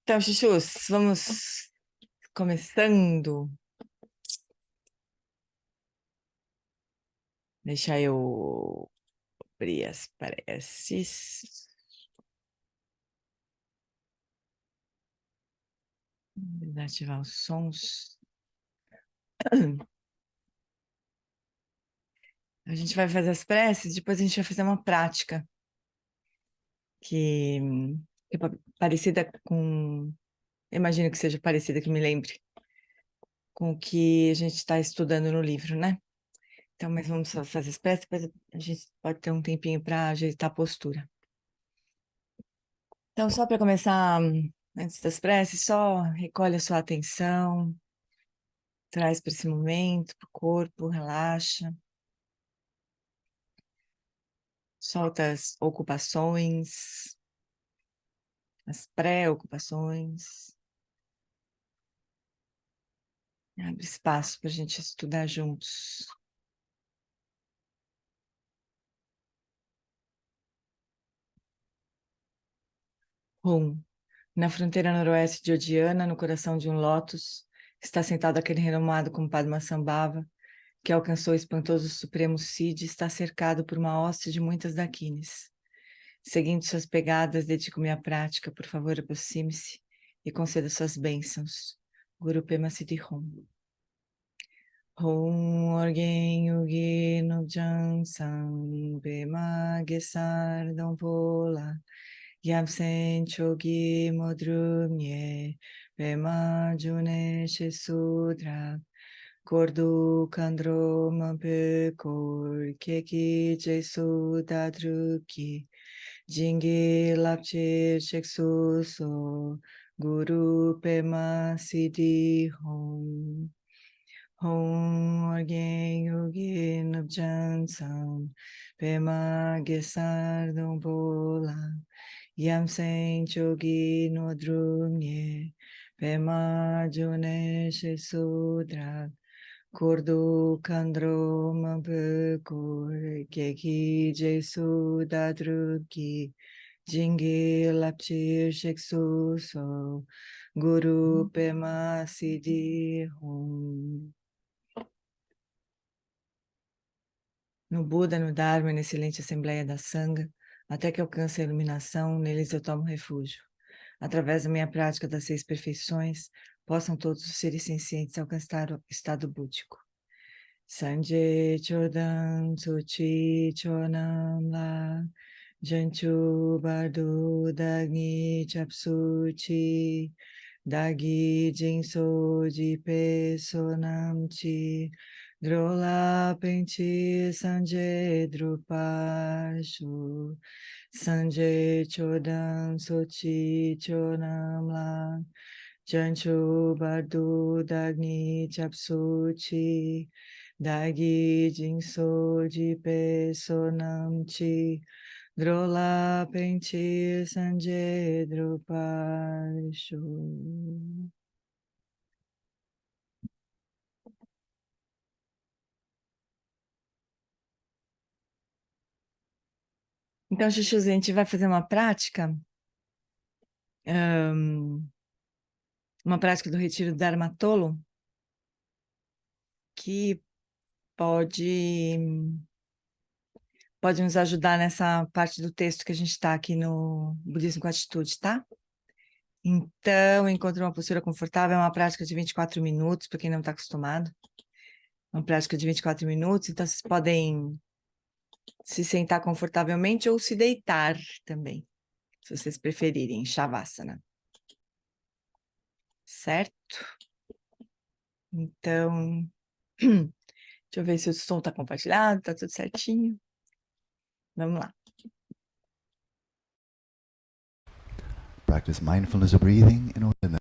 Então, Chuchus, vamos começando. Deixa eu abrir as preces. Desativar os sons. A gente vai fazer as preces, depois a gente vai fazer uma prática que é parecida com. Imagino que seja parecida, que me lembre com o que a gente está estudando no livro, né? Então, mas vamos só fazer as preces, depois a gente pode ter um tempinho para ajeitar a postura. Então, só para começar, antes das preces, só recolhe a sua atenção, traz para esse momento, para o corpo, relaxa, solta as ocupações, as preocupações, abre espaço para a gente estudar juntos. Na fronteira noroeste de Odiana, no coração de um lótus, está sentado aquele renomado compadre Massambhava, que alcançou o espantoso Supremo Cid e está cercado por uma hoste de muitas daquines. Seguindo suas pegadas, dedico-me à prática. Por favor, aproxime-se e conceda suas bênçãos. Guru Pema Siddhi Hum. Hum Orgen Yugi Nubjan Sam Pema Gesar Dompola Yamsen Chogi Modrumye Pema June Shesudra Kordu Kandro Mampekor Keki Jesu Dadruki Jingi Lapchir Sheksuso Guru Pema Siddhi Hom Hom Orgen Yogi Nubjan Sam Pema Gesar Dombola Yam Sen Chogi Nodrumye Pema June Shesudra Kordu Kandro Mampekor Keki Jesu Dadruki Jingi Lapchir Sheksuso Guru Pema Siddhi Hum. No Buda, no Dharma e na excelente Assembleia da Sangha, até que alcance a iluminação, neles eu tomo refúgio. Através da minha prática das 6 perfeições, possam todos os seres sencientes alcançar o estado búdico. Sanje Chodan Suchi Chonam La Janchu Bardu Dagni Chapsuchi Dagi Jinso Jipe Sonamchi Drola Penti Sanje Drupashu Sanje Chodan Sochi Chonam La Janchu Bardu Dagni Chapsuchi Dagi Jinso Jipe Sonamchi Drola Penti Sanje Drupashu. Então, Chuchu, a gente vai fazer uma prática do Retiro do Dharmatolo, que pode nos ajudar nessa parte do texto que a gente está aqui no Budismo com Atitude, tá? Então, encontre uma postura confortável, é uma prática de 24 minutos, para quem não está acostumado. Uma prática de 24 minutos, então vocês podem se sentar confortavelmente ou se deitar também, se vocês preferirem, Shavasana. Certo? Então, deixa eu ver se o som está compartilhado, está tudo certinho. Vamos lá. Practice mindfulness of breathing in order.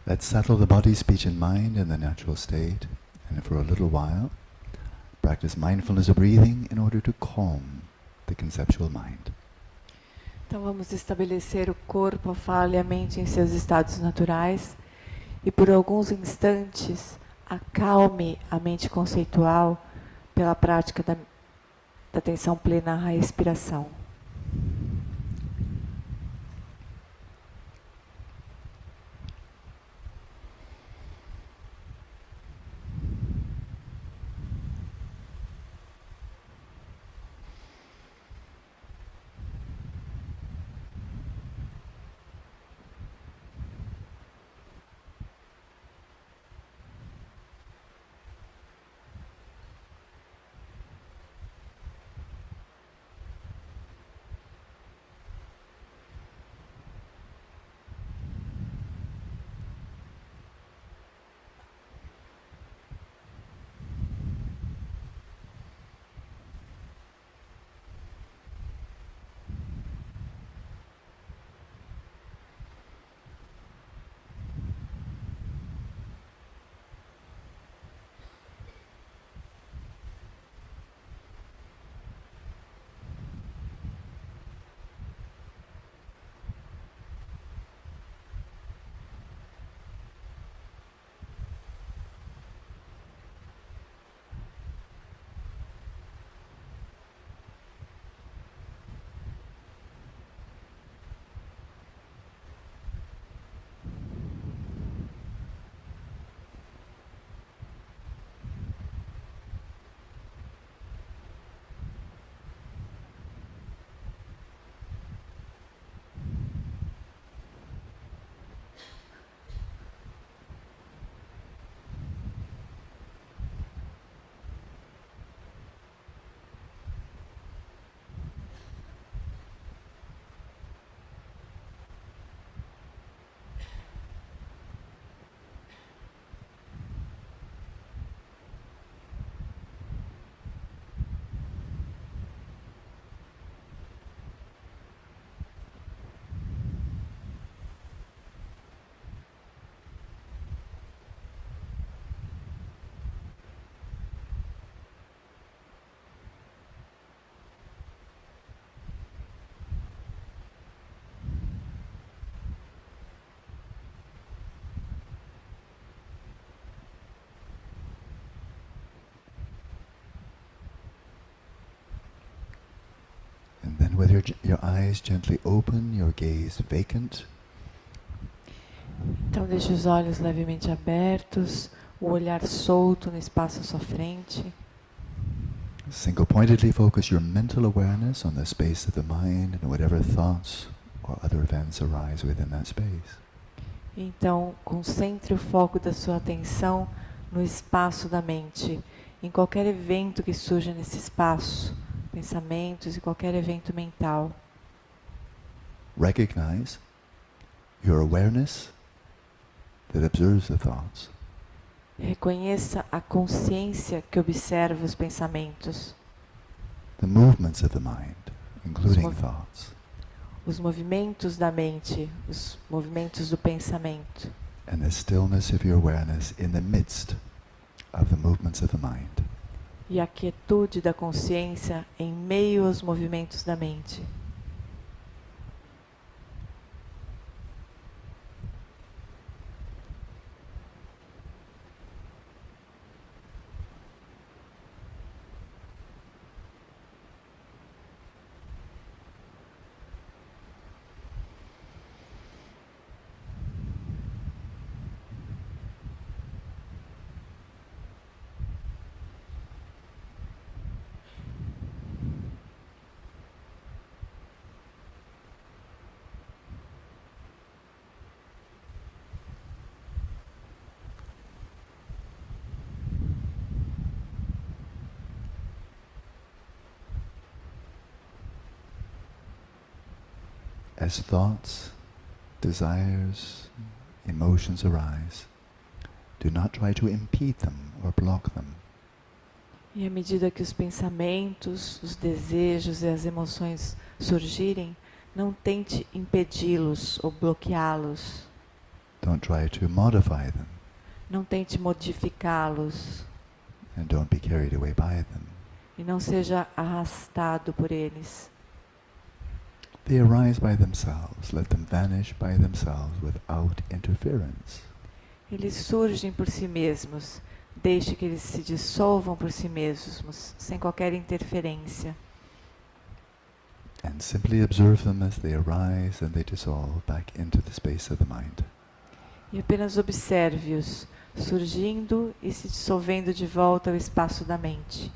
Let's settle the body, speech and mind in the natural state, and for a little while, Practice mindfulness of breathing in order to calm the conceptual mind. Então vamos estabelecer o corpo, a fala e a mente em seus estados naturais e por alguns instantes acalme a mente conceitual pela prática da atenção plena à respiração. And then with your eyes gently open, your gaze vacant, Então deixe os olhos levemente abertos, o olhar solto no espaço à sua frente. single-pointedly focus your mental awareness on the space of the mind and whatever thoughts or other events arise within that space. Então, concentre o foco da sua atenção no espaço da mente, em qualquer evento que surja nesse espaço, pensamentos e qualquer evento mental. Recognize your awareness that observes the thoughts. Reconheça a consciência que observa os pensamentos, The movements of the mind, including thoughts, os movimentos da mente, os movimentos do pensamento, and the stillness of your awareness in the midst of the movements of the mind. e a quietude da consciência em meio aos movimentos da mente. As thoughts, desires, emotions arise, do not try to impede them or block them. E à medida que os pensamentos, os desejos e as emoções surgirem, não tente impedi-los ou bloqueá-los. Don't try to modify them. Não tente modificá-los. and don't be carried away by them. E não seja arrastado por eles. They arise by themselves. Let them vanish by themselves without interference. Eles surgem por si mesmos. Deixe que eles se dissolvam por si mesmos, sem qualquer interferência. And simply observe them as they arise and they dissolve back into the space of the mind. E apenas observe-os, surgindo e se dissolvendo de volta ao espaço da mente.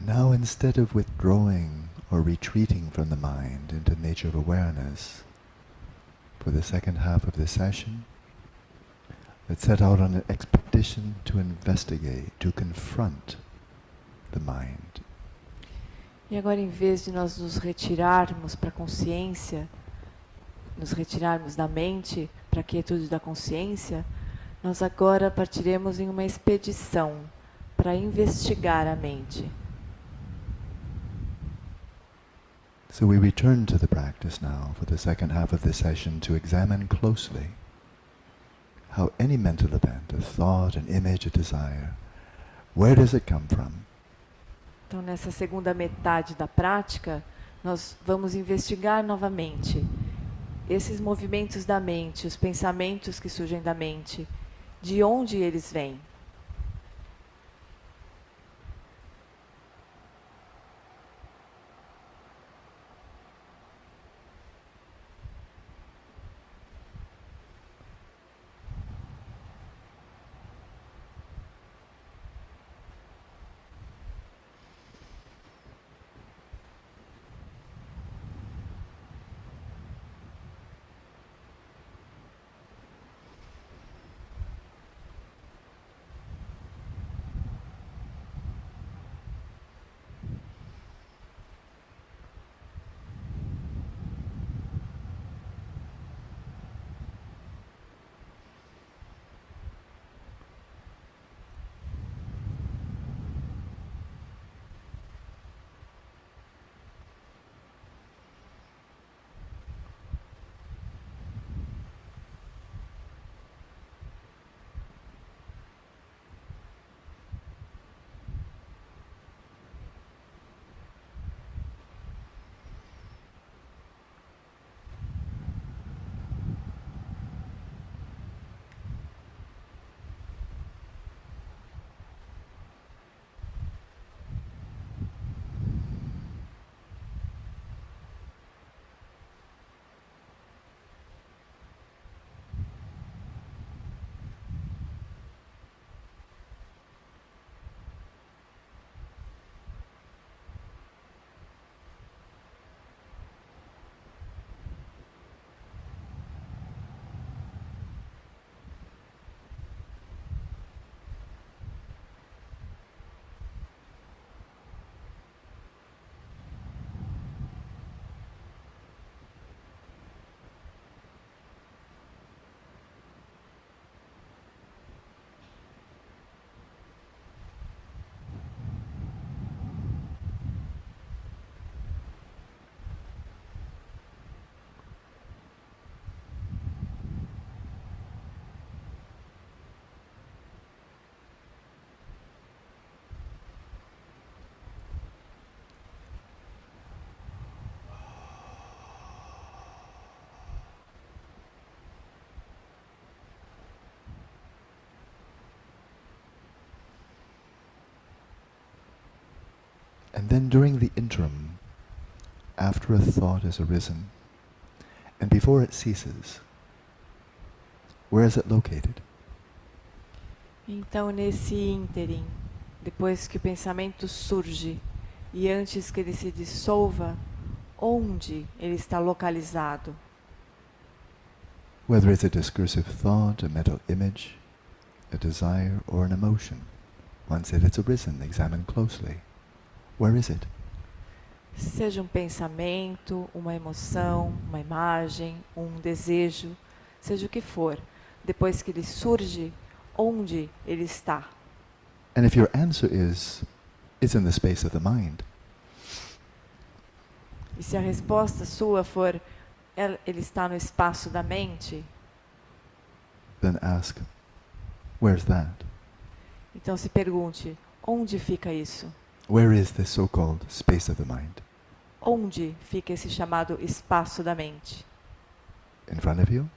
now instead of withdrawing or retreating from the mind into nature of awareness, for the second half of the session, let's set out on an expedition to investigate, to confront the mind. E agora, em vez de nós nos retirarmos para a consciência, nos retirarmos da mente para a quietude da consciência, nós agora partiremos em uma expedição para investigar a mente. So we return to the practice now for the second half of the session to examine closely how any mental event, a thought, an image, a desire, where does it come from? Então, nessa segunda metade da prática, nós vamos investigar novamente esses movimentos da mente, os pensamentos que surgem da mente, de onde eles vêm. And then during the interim, after a thought has arisen, and before it ceases, where is it located? Então, nesse ínterim, depois que o pensamento surge e antes que ele se dissolva, onde ele está localizado? Whether it's a discursive thought, a mental image, a desire, or an emotion, once it has arisen, examine closely. Where is it? Seja um pensamento, uma emoção, uma imagem, um desejo, seja o que for, depois que ele surge, onde ele está? And if your answer is, it's in the space of the mind, E se a resposta sua for, ele está no espaço da mente, then ask, where's that? então se pergunte, onde fica isso? Where is this so-called space of the mind? Onde fica esse chamado espaço da mente? In front of you?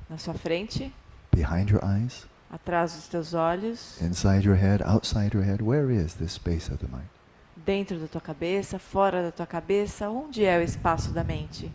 Na sua frente? Behind your eyes? Atrás dos teus olhos? Inside your head? Outside your head? Where is this space of the mind? Dentro da tua cabeça? Fora da tua cabeça? Onde é o espaço da mente?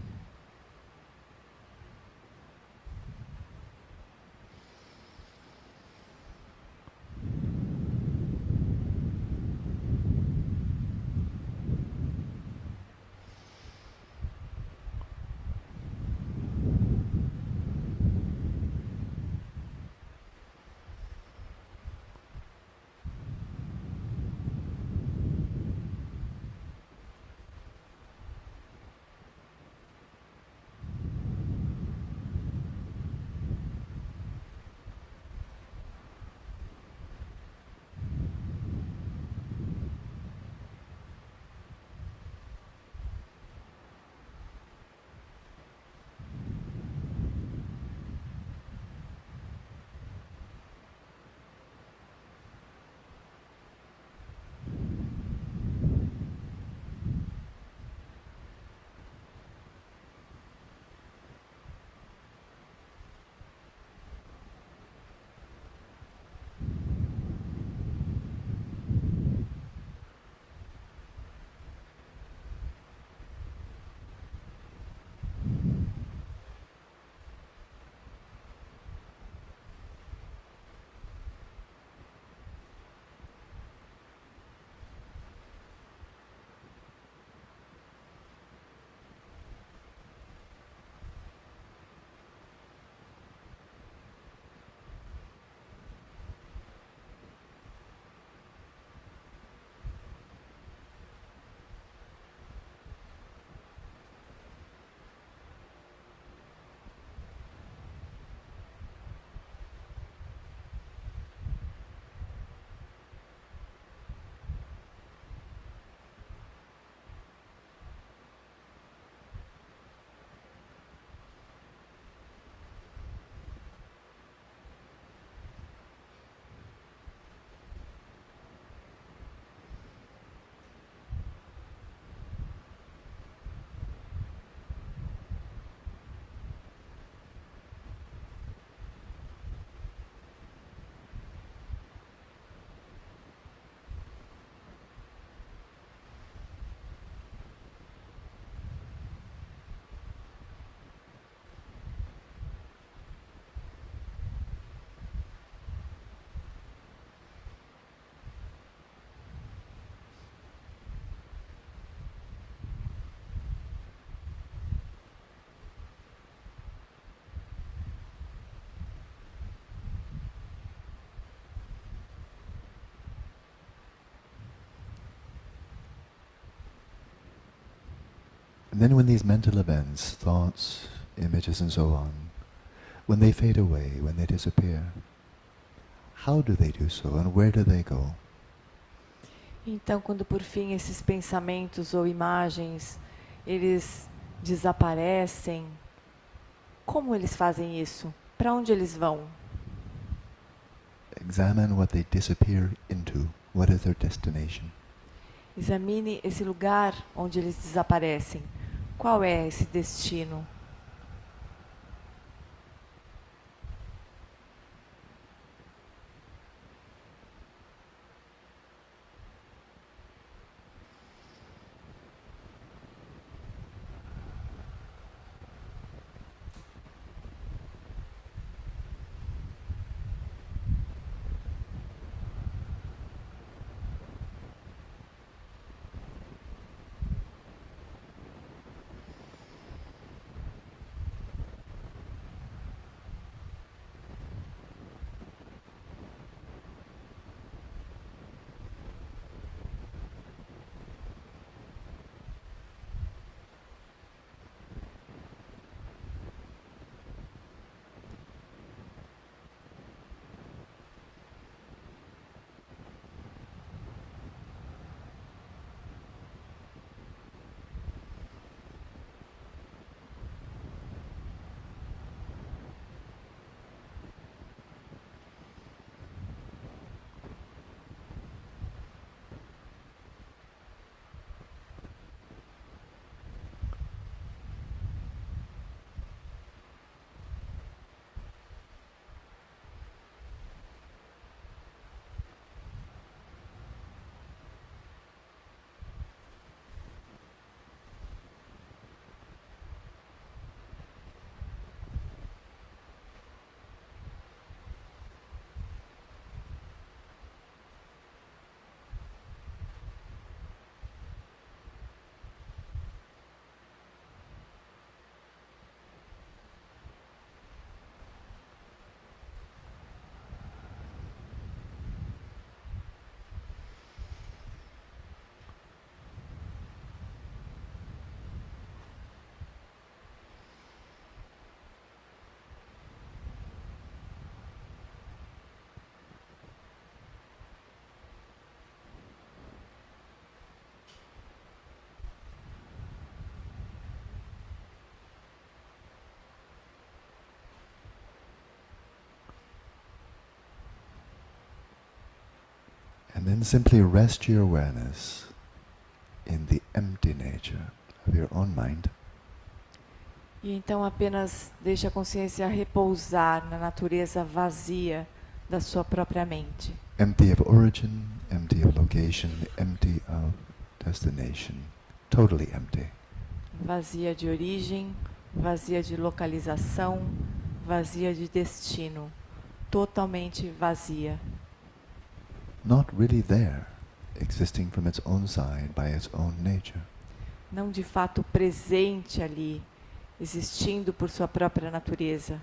And then when these mental events, thoughts, images and so on, when they fade away, when they disappear, how do they do so and where do they go? Então, quando por fim esses pensamentos ou imagens, eles desaparecem, como eles fazem isso? Para onde eles vão? Examine what they disappear into. What is their destination? Examine esse lugar onde eles desaparecem. Qual é esse destino? And then simply rest your awareness in the empty nature of your own mind. E então apenas deixe a consciência repousar na natureza vazia da sua própria mente. Empty of origin, empty of location, empty of destination. Totally empty. Vazia de origem, vazia de localização, vazia de destino. Totalmente vazia. Not really there, existing from its own side by its own nature. Não de fato presente ali, existindo por sua própria natureza.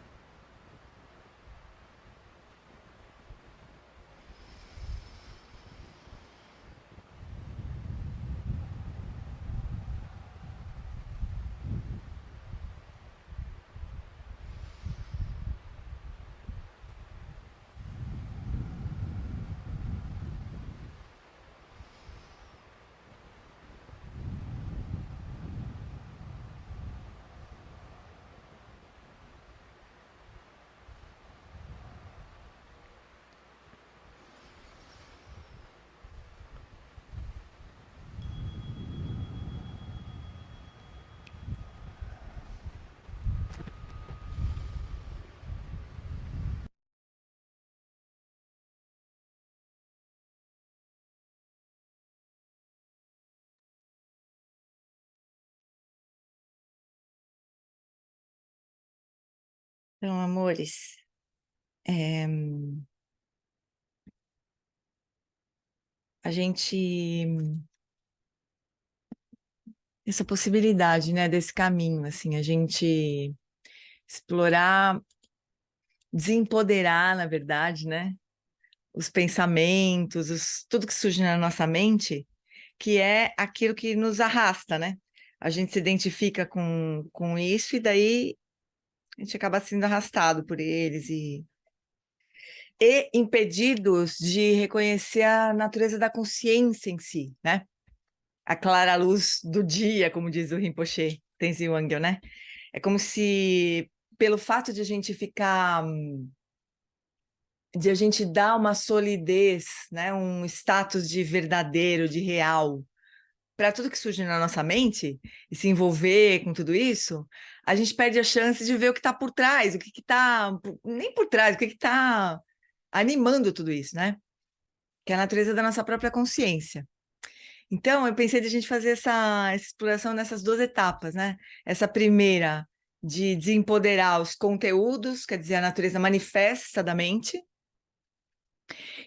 Então, amores, a gente, essa possibilidade, né, desse caminho, assim, a gente explorar, desempoderar, na verdade, né, os pensamentos, tudo que surge na nossa mente, que é aquilo que nos arrasta, né? a gente se identifica com isso e daí a gente acaba sendo arrastado por eles e impedidos de reconhecer a natureza da consciência em si, né? A clara luz do dia, como diz o Rinpoche, Tenzin Wangyal, né? É como se, pelo fato de a gente de a gente dar uma solidez, né? Um status de verdadeiro, de real, para tudo que surge na nossa mente e se envolver com tudo isso, a gente perde a chance de ver o que está por trás, o que está, nem por trás, o que está animando tudo isso, né? Que é a natureza da nossa própria consciência. Então, eu pensei de a gente fazer essa exploração nessas duas etapas, né? Essa primeira, de desempoderar os conteúdos, quer dizer, a natureza manifesta da mente.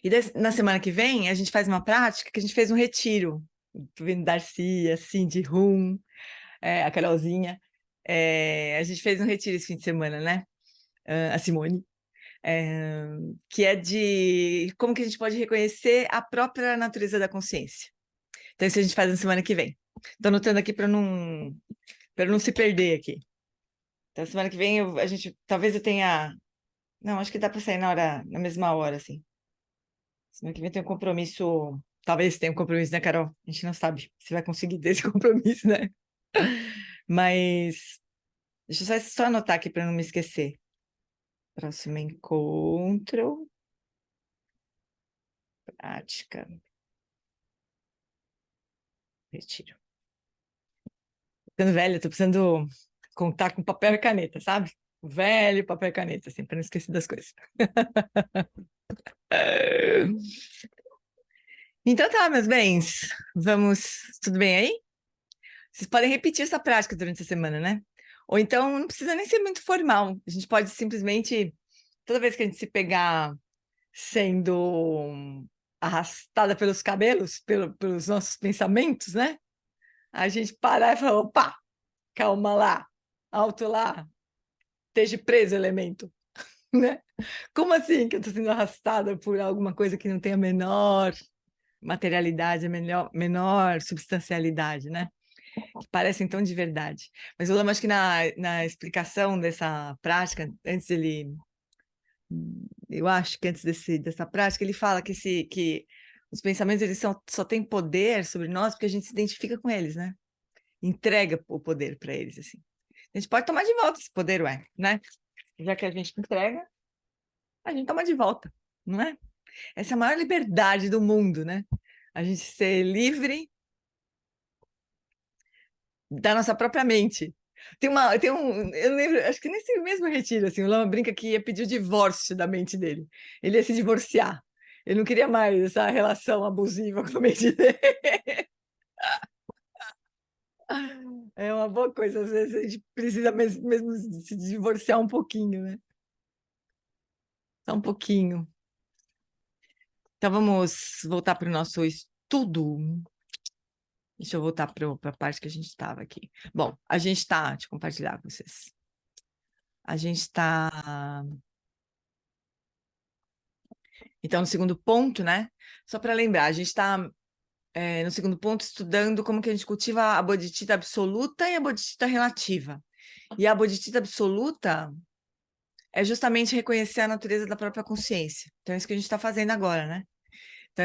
E na semana que vem, a gente faz uma prática que a gente fez um retiro. Tô vendo Darcy, assim, de Rum, a Carolzinha. A gente fez um retiro esse fim de semana, né? A Simone. Que é de como que a gente pode reconhecer a própria natureza da consciência. Então, isso a gente faz na semana que vem. Estou anotando aqui para não se perder aqui. Então, semana que vem talvez eu tenha. Não, acho que dá para sair na mesma hora, assim. Semana que vem tem um compromisso. Talvez tenha um compromisso, né, Carol? A gente não sabe se vai conseguir ter esse compromisso, né? Mas deixa eu só anotar aqui para não me esquecer. Próximo encontro. Prática. Retiro. Ficando velha, tô precisando contar com papel e caneta, sabe? Velho papel e caneta, assim, para não esquecer das coisas. Então tá, meus bens. Vamos. Tudo bem aí? Vocês podem repetir essa prática durante a semana, né? Ou então não precisa nem ser muito formal. A gente pode simplesmente, toda vez que a gente se pegar sendo arrastada pelos cabelos, pelos nossos pensamentos, né? A gente parar e falar, opa, calma lá, alto lá, esteja preso, elemento, né? Como assim que eu estou sendo arrastada por alguma coisa que não tem a menor materialidade, a menor substancialidade, né? Que parecem tão de verdade. Mas o Lama, acho que na explicação dessa prática, eu acho que antes dessa prática, ele fala que os pensamentos eles só têm poder sobre nós porque a gente se identifica com eles, né? Entrega o poder para eles, assim. A gente pode tomar de volta esse poder, ué, né? Já que a gente entrega, a gente toma de volta, não é? Essa é a maior liberdade do mundo, né? A gente ser livre da nossa própria mente. Eu lembro, acho que nesse mesmo retiro, assim, o Lama brinca que ia pedir o divórcio da mente dele. Ele ia se divorciar. Ele não queria mais essa relação abusiva com a mente dele. É uma boa coisa, às vezes a gente precisa mesmo se divorciar um pouquinho, né? Só um pouquinho. Então vamos voltar para o nosso estudo. Deixa eu voltar para a parte que a gente estava aqui. Bom, a gente está, deixa eu compartilhar com vocês. A gente está. Então, no segundo ponto, né? Só para lembrar, a gente está no segundo ponto estudando como que a gente cultiva a bodhicitta absoluta e a bodhicitta relativa. E a bodhicitta absoluta é justamente reconhecer a natureza da própria consciência. Então, é isso que a gente está fazendo agora, né? Então,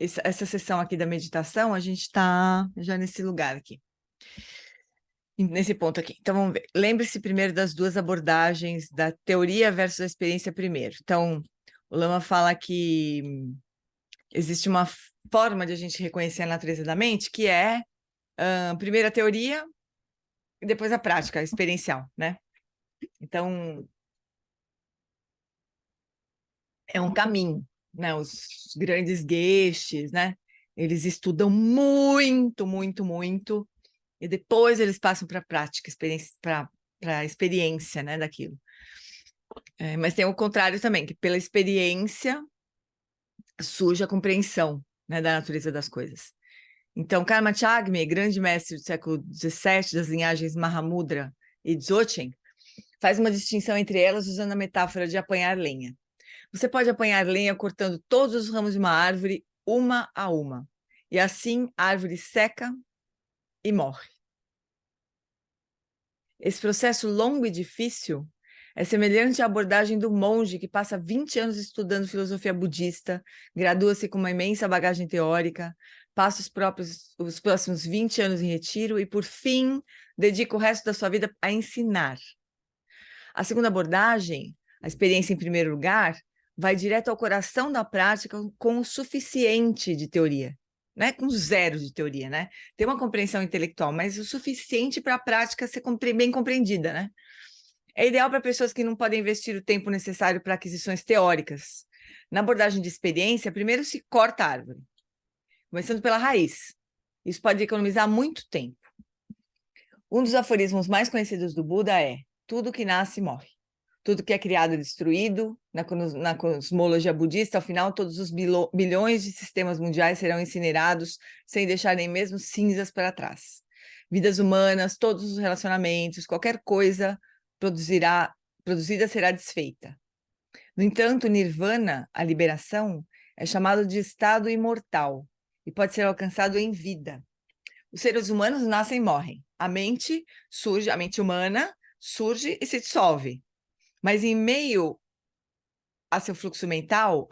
essa sessão aqui da meditação, a gente está já nesse lugar aqui. Nesse ponto aqui. Então, vamos ver. Lembre-se primeiro das duas abordagens da teoria versus a experiência primeiro. Então, o Lama fala que existe uma forma de a gente reconhecer a natureza da mente, que é primeiro a teoria e depois a prática, a experiencial, né? Então, é um caminho, né? Os grandes geshes, né? Eles estudam muito, muito, muito, e depois eles passam para a prática, para a experiência, né, daquilo. Mas tem o contrário também, que pela experiência surge a compreensão, né, da natureza das coisas. Então, Karma Chagme, grande mestre do século XVII das linhagens Mahamudra e Dzogchen, faz uma distinção entre elas usando a metáfora de apanhar lenha. Você pode apanhar lenha cortando todos os ramos de uma árvore, uma a uma. E assim, a árvore seca e morre. Esse processo longo e difícil é semelhante à abordagem do monge que passa 20 anos estudando filosofia budista, gradua-se com uma imensa bagagem teórica, passa os próximos 20 anos em retiro e, por fim, dedica o resto da sua vida a ensinar. A segunda abordagem, a experiência em primeiro lugar, vai direto ao coração da prática com o suficiente de teoria, né? Com zero de teoria, né? Tem uma compreensão intelectual, mas o suficiente para a prática ser bem compreendida, né? É ideal para pessoas que não podem investir o tempo necessário para aquisições teóricas. Na abordagem de experiência, primeiro se corta a árvore, começando pela raiz. Isso pode economizar muito tempo. Um dos aforismos mais conhecidos do Buda é: tudo que nasce morre. Tudo que é criado é destruído. Na cosmologia budista, ao final, todos os bilhões de sistemas mundiais serão incinerados, sem deixar nem mesmo cinzas para trás. Vidas humanas, todos os relacionamentos, qualquer coisa produzida será desfeita. No entanto, Nirvana, a liberação, é chamado de estado imortal e pode ser alcançado em vida. Os seres humanos nascem e morrem. A mente humana surge e se dissolve. Mas em meio a seu fluxo mental,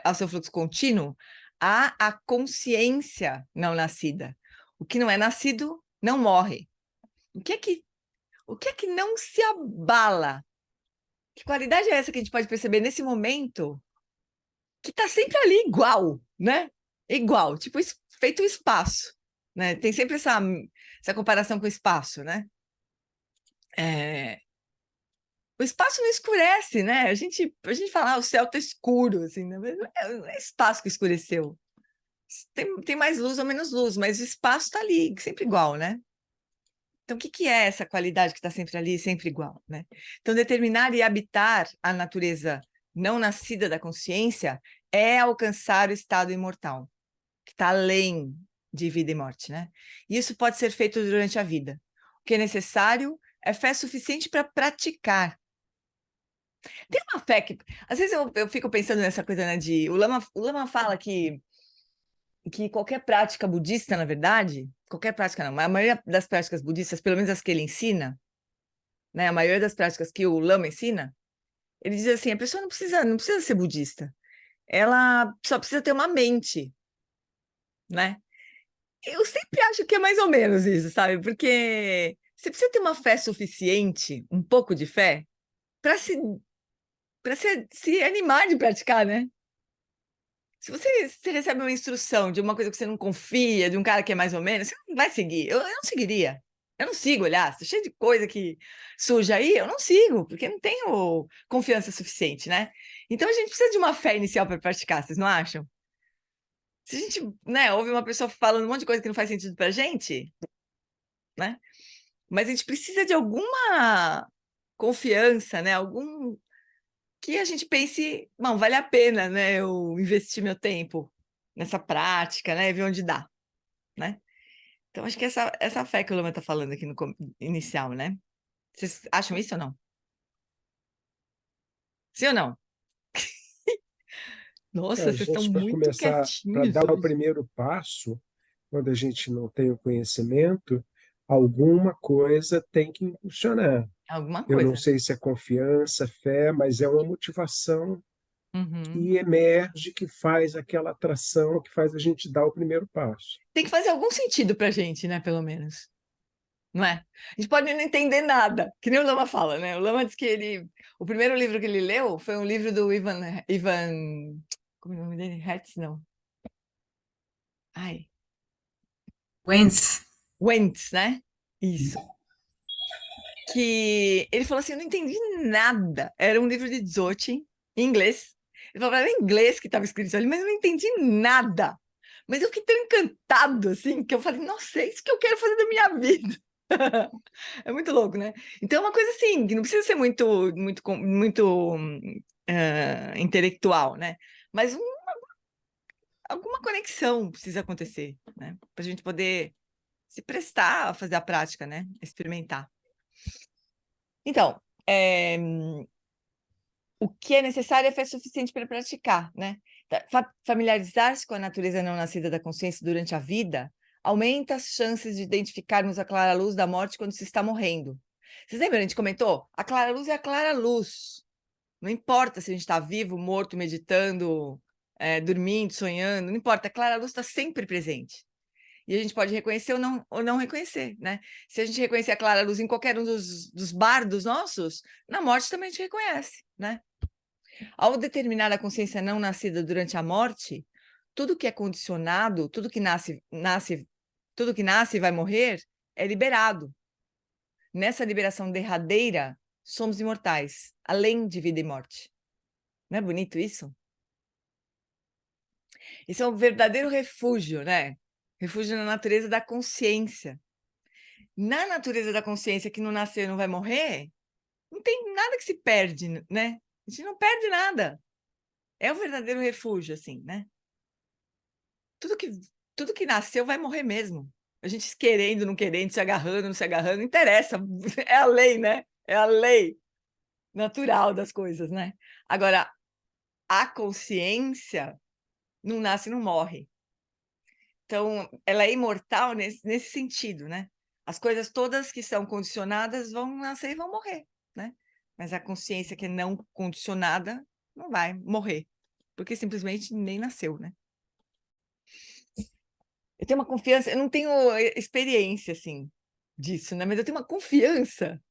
ao seu fluxo contínuo, há a consciência não nascida. O que não é nascido não morre. O que é que não se abala? Que qualidade é essa que a gente pode perceber nesse momento que está sempre ali igual, né? Igual, tipo feito o espaço, né? Tem sempre essa comparação com o espaço, né? O espaço não escurece, né? A gente fala, o céu está escuro, assim, né? Não é espaço que escureceu. Tem mais luz ou menos luz, mas o espaço está ali, sempre igual, né? Então, o que é essa qualidade que está sempre ali, sempre igual, né? Então, determinar e habitar a natureza não nascida da consciência é alcançar o estado imortal, que está além de vida e morte, né? E isso pode ser feito durante a vida. O que é necessário é fé suficiente para praticar. Tem uma fé que... Às vezes eu fico pensando nessa coisa, né, o Lama fala que qualquer prática budista, na verdade, qualquer prática não, mas a maioria das práticas budistas, pelo menos as que ele ensina, né, a maioria das práticas que o Lama ensina, ele diz assim, a pessoa não precisa ser budista, ela só precisa ter uma mente, né? Eu sempre acho que é mais ou menos isso, sabe? Porque você precisa ter uma fé suficiente, um pouco de fé, para se animar de praticar, né? Se você recebe uma instrução de uma coisa que você não confia, de um cara que é mais ou menos, você não vai seguir. Eu não seguiria. Eu não sigo, olhar, está cheio de coisa que surge aí, eu não sigo, porque não tenho confiança suficiente, né? Então a gente precisa de uma fé inicial para praticar, vocês não acham? Se a gente, né, ouve uma pessoa falando um monte de coisa que não faz sentido para a gente, né? Mas a gente precisa de alguma confiança, né? Algum que a gente pense, não, vale a pena, né, eu investir meu tempo nessa prática, né, e ver onde dá, né? Então, acho que essa fé que o Lama está falando aqui no inicial, né? Vocês acham isso ou não? Sim ou não? Nossa, A vocês estão gente, para muito começar, para quietinhos dar o hoje. primeiro passo, quando a gente não tem o conhecimento, alguma coisa tem que impulsionar. Alguma Eu não coisa. sei se é confiança, fé, mas é uma motivação Uhum. que emerge, que faz aquela atração, que faz a gente dar o primeiro passo. Tem que fazer algum sentido para a gente, né, pelo menos. Não é? A gente pode não entender nada, que nem o Lama fala, né? O Lama diz que o primeiro livro que ele leu foi um livro do Ivan, como é o nome dele? Hertz, não. Ai, Wentz, né? Isso. Que ele falou assim, eu não entendi nada. Era um livro de Dzogchen, em inglês. Ele falou, era em inglês que estava escrito ali, mas eu não entendi nada. Mas eu fiquei tão encantado, assim, que eu falei, nossa, é isso que eu quero fazer da minha vida. É muito louco, né? Então é uma coisa assim, que não precisa ser muito intelectual, né? Mas alguma conexão precisa acontecer, né? Para a gente poder se prestar a fazer a prática, né? Experimentar. Então, o que é necessário é fé suficiente para praticar, né? Familiarizar-se com a natureza não nascida da consciência durante a vida aumenta as chances de identificarmos a clara luz da morte quando se está morrendo. Vocês lembram, a gente comentou? A clara luz é a clara luz. Não importa se a gente está vivo, morto, meditando, dormindo, sonhando, não importa, a clara luz está sempre presente. E a gente pode reconhecer ou não reconhecer, né? Se a gente reconhecer a clara luz em qualquer um dos bardos nossos, na morte também a gente reconhece, né? Ao determinar a consciência não nascida durante a morte, tudo que é condicionado, tudo que nasce e vai morrer, é liberado. Nessa liberação derradeira, somos imortais, além de vida e morte. Não é bonito isso? Esse é um verdadeiro refúgio, né? Refúgio na natureza da consciência. Na natureza da consciência que não nasceu e não vai morrer, não tem nada que se perde, né? A gente não perde nada. É o verdadeiro refúgio, assim, né? Tudo que nasceu vai morrer mesmo. A gente querendo, não querendo, se agarrando, não se agarrando, não interessa. É a lei, né? É a lei natural das coisas, né? Agora, a consciência não nasce e não morre. Então, ela é imortal nesse sentido, né? As coisas todas que são condicionadas vão nascer e vão morrer, né? Mas a consciência que é não condicionada não vai morrer, porque simplesmente nem nasceu, né? Eu tenho uma confiança, eu não tenho experiência, assim, disso, né? Mas eu tenho uma confiança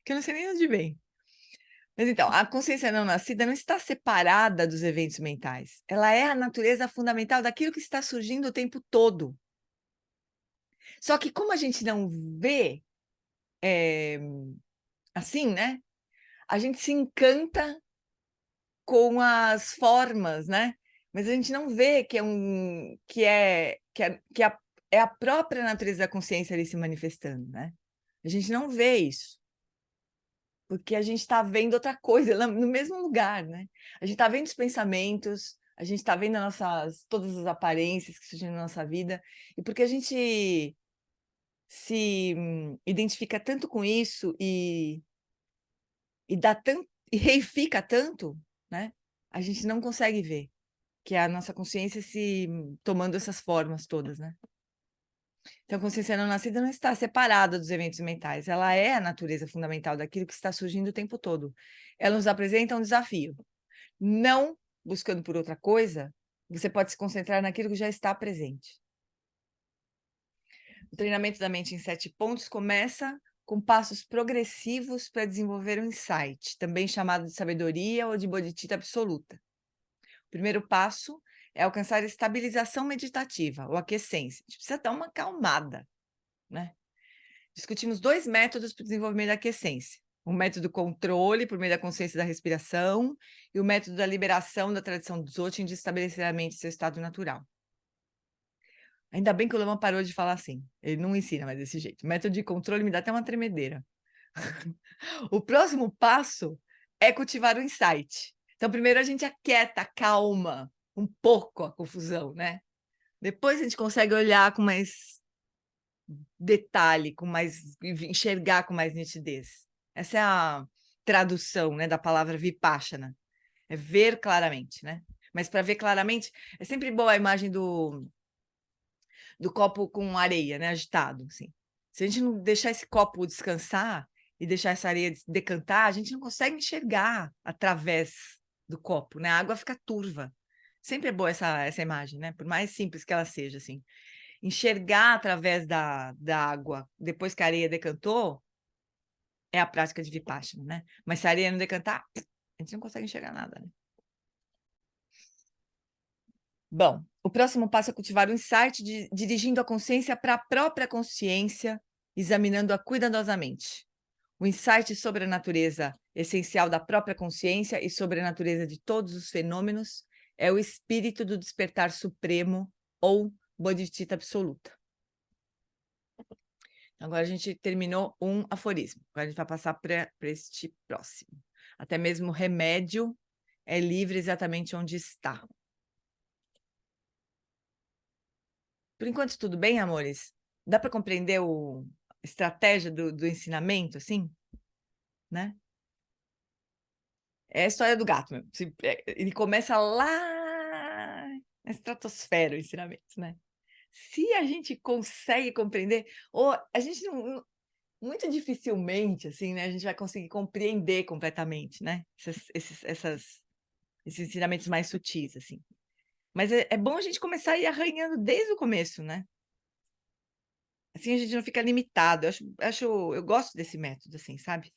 que eu não sei nem onde vem. Mas então, a consciência não nascida não está separada dos eventos mentais. Ela é a natureza fundamental daquilo que está surgindo o tempo todo. Só que como a gente não vê assim, né? A gente se encanta com as formas, né? Mas a gente não vê que é a própria natureza da consciência ali se manifestando, né? A gente não vê isso. Porque a gente está vendo outra coisa no mesmo lugar, né? A gente está vendo os pensamentos, a gente está vendo todas as aparências que surgem na nossa vida, e porque a gente se identifica tanto com isso e reifica tanto, né? A gente não consegue ver que é a nossa consciência se tomando essas formas todas, né? Então, a consciência não nascida não está separada dos eventos mentais, ela é a natureza fundamental daquilo que está surgindo o tempo todo. Ela nos apresenta um desafio. Não buscando por outra coisa, você pode se concentrar naquilo que já está presente. O treinamento da mente em 7 pontos começa com passos progressivos para desenvolver um insight, também chamado de sabedoria ou de bodhicitta absoluta. O primeiro passo é alcançar a estabilização meditativa, ou aquiescência. A gente precisa dar uma acalmada, né? Discutimos 2 métodos para o desenvolvimento da aquiescência. O método controle, por meio da consciência da respiração, e o método da liberação da tradição do Dzogchen de estabelecer a mente em seu estado natural. Ainda bem que o Lama parou de falar assim. Ele não ensina mais desse jeito. O método de controle me dá até uma tremedeira. O próximo passo é cultivar o insight. Então, primeiro a gente aquieta, calma um pouco a confusão, né? Depois a gente consegue olhar com mais detalhe, enxergar com mais nitidez. Essa é a tradução, né, da palavra vipassana. É ver claramente, né? Mas para ver claramente, é sempre boa a imagem do copo com areia, né, agitado, assim. Se a gente não deixar esse copo descansar e deixar essa areia decantar, a gente não consegue enxergar através do copo, né? A água fica turva. Sempre é boa essa imagem, né? Por mais simples que ela seja, assim. Enxergar através da água, depois que a areia decantou, é a prática de Vipassana, né? Mas se a areia não decantar, a gente não consegue enxergar nada, né? Bom, o próximo passo é cultivar o insight, dirigindo a consciência para a própria consciência, examinando-a cuidadosamente. O insight sobre a natureza essencial da própria consciência e sobre a natureza de todos os fenômenos é o espírito do despertar supremo ou bodhicitta absoluta. Agora a gente terminou um aforismo. Agora a gente vai passar para este próximo. Até mesmo o remédio é livre exatamente onde está. Por enquanto, tudo bem, amores? Dá para compreender a estratégia do ensinamento, assim? Né? É a história do gato mesmo. Ele começa lá na estratosfera, o ensinamento, né? Se a gente consegue compreender, ou a gente não muito dificilmente, assim, né, a gente vai conseguir compreender completamente, né, esses ensinamentos mais sutis, assim. Mas é bom a gente começar a ir arranhando desde o começo, né? Assim a gente não fica limitado. Eu gosto desse método, assim, sabe?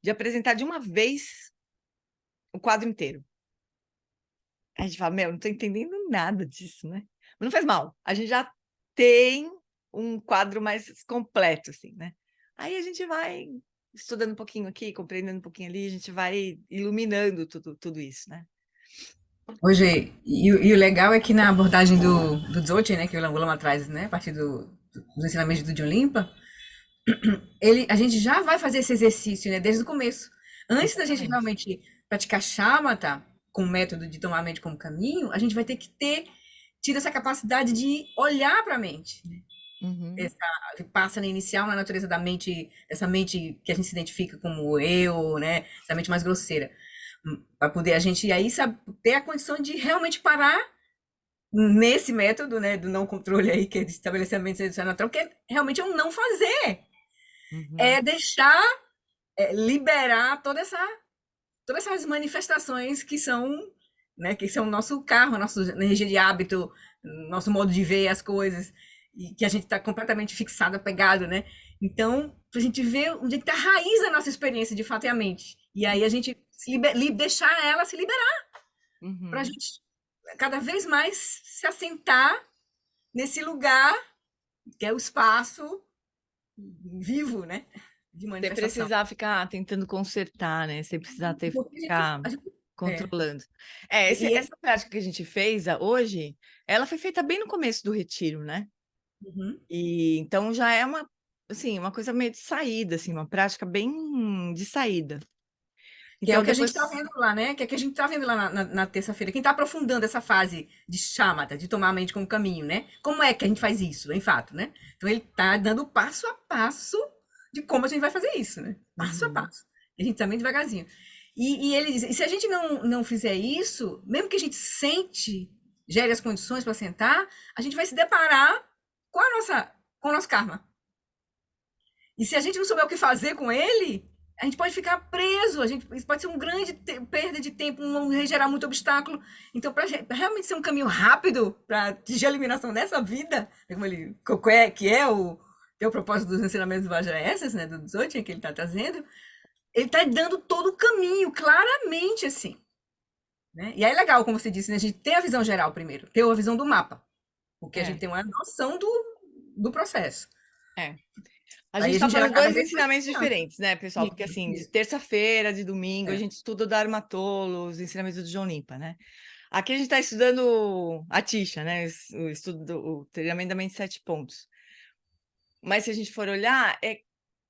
De apresentar de uma vez o quadro inteiro. A gente fala, meu, não tô entendendo nada disso, né? Mas não faz mal. A gente já tem um quadro mais completo, assim, né? Aí a gente vai estudando um pouquinho aqui, compreendendo um pouquinho ali, a gente vai iluminando tudo isso, né? Hoje, e o legal é que na abordagem do Dzogchen, né, que o Lama traz, né, a partir dos ensinamentos do John Limpa, a gente já vai fazer esse exercício, né, desde o começo. Antes da gente Exatamente. realmente praticar shamatha com o método de tomar a mente como caminho, a gente vai ter que ter tido essa capacidade de olhar para a mente, né? Uhum. Que passa na inicial na natureza da mente, essa mente que a gente se identifica como eu, né, essa mente mais grosseira, para poder a gente aí ter a condição de realmente parar nesse método, né, do não controle aí, que é de estabelecimento natural, que é realmente um não fazer. Uhum. É deixar, liberar todas essas manifestações que são, né, que são o nosso carro, a nossa energia de hábito, nosso modo de ver as coisas, e que a gente está completamente fixado, apegado, né? Então, para a gente ver onde é que está a raiz da nossa experiência, de fato, é a mente. E aí a gente deixar ela se liberar, para a Uhum. gente cada vez mais se assentar nesse lugar que é o espaço vivo, né, de Sem manifestação. precisar ficar tentando consertar, né, sem precisar Porque ficar a gente é, controlando. e Essa prática que a gente fez hoje, ela foi feita bem no começo do retiro, né, uhum. e então já é assim, uma coisa meio de saída, assim, uma prática bem de saída. Que é o Então que a gente está depois vendo lá, né? Que é o que a gente está vendo lá na terça-feira. Quem está aprofundando essa fase de chamata, de tomar a mente como caminho, né? Como é que a gente faz isso, em fato, né? Então ele está dando passo a passo de como a gente vai fazer isso, né? Passo a uhum, passo. E a gente também devagarzinho. E ele diz, e se a gente não fizer isso, mesmo que a gente sente, gere as condições para sentar, a gente vai se deparar com o nosso karma. E se a gente não souber o que fazer com ele, a gente pode ficar preso, isso pode ser um grande perda de tempo, não gerar muito obstáculo. Então, para realmente ser um caminho rápido para atingir a eliminação dessa vida, como ele, que é o propósito dos ensinamentos do Vajrayana, né, do Dzogchen, que ele está trazendo, ele está dando todo o caminho, claramente, assim. Né? E aí é legal, como você disse, né, a gente ter a visão geral primeiro, ter a visão do mapa, porque a gente é, tem uma noção do processo. é. A gente Aí a está gente gera falando cada dois vez mais ensinamentos confiança. diferentes, né, pessoal? Porque Isso, assim, de isso. terça-feira, de domingo, a É. gente estuda o Dharma Tolo, os ensinamentos do John Limpa, né? Aqui a gente está estudando a Tisha, né? O estudo o treinamento da mente 7 pontos. Mas se a gente for olhar,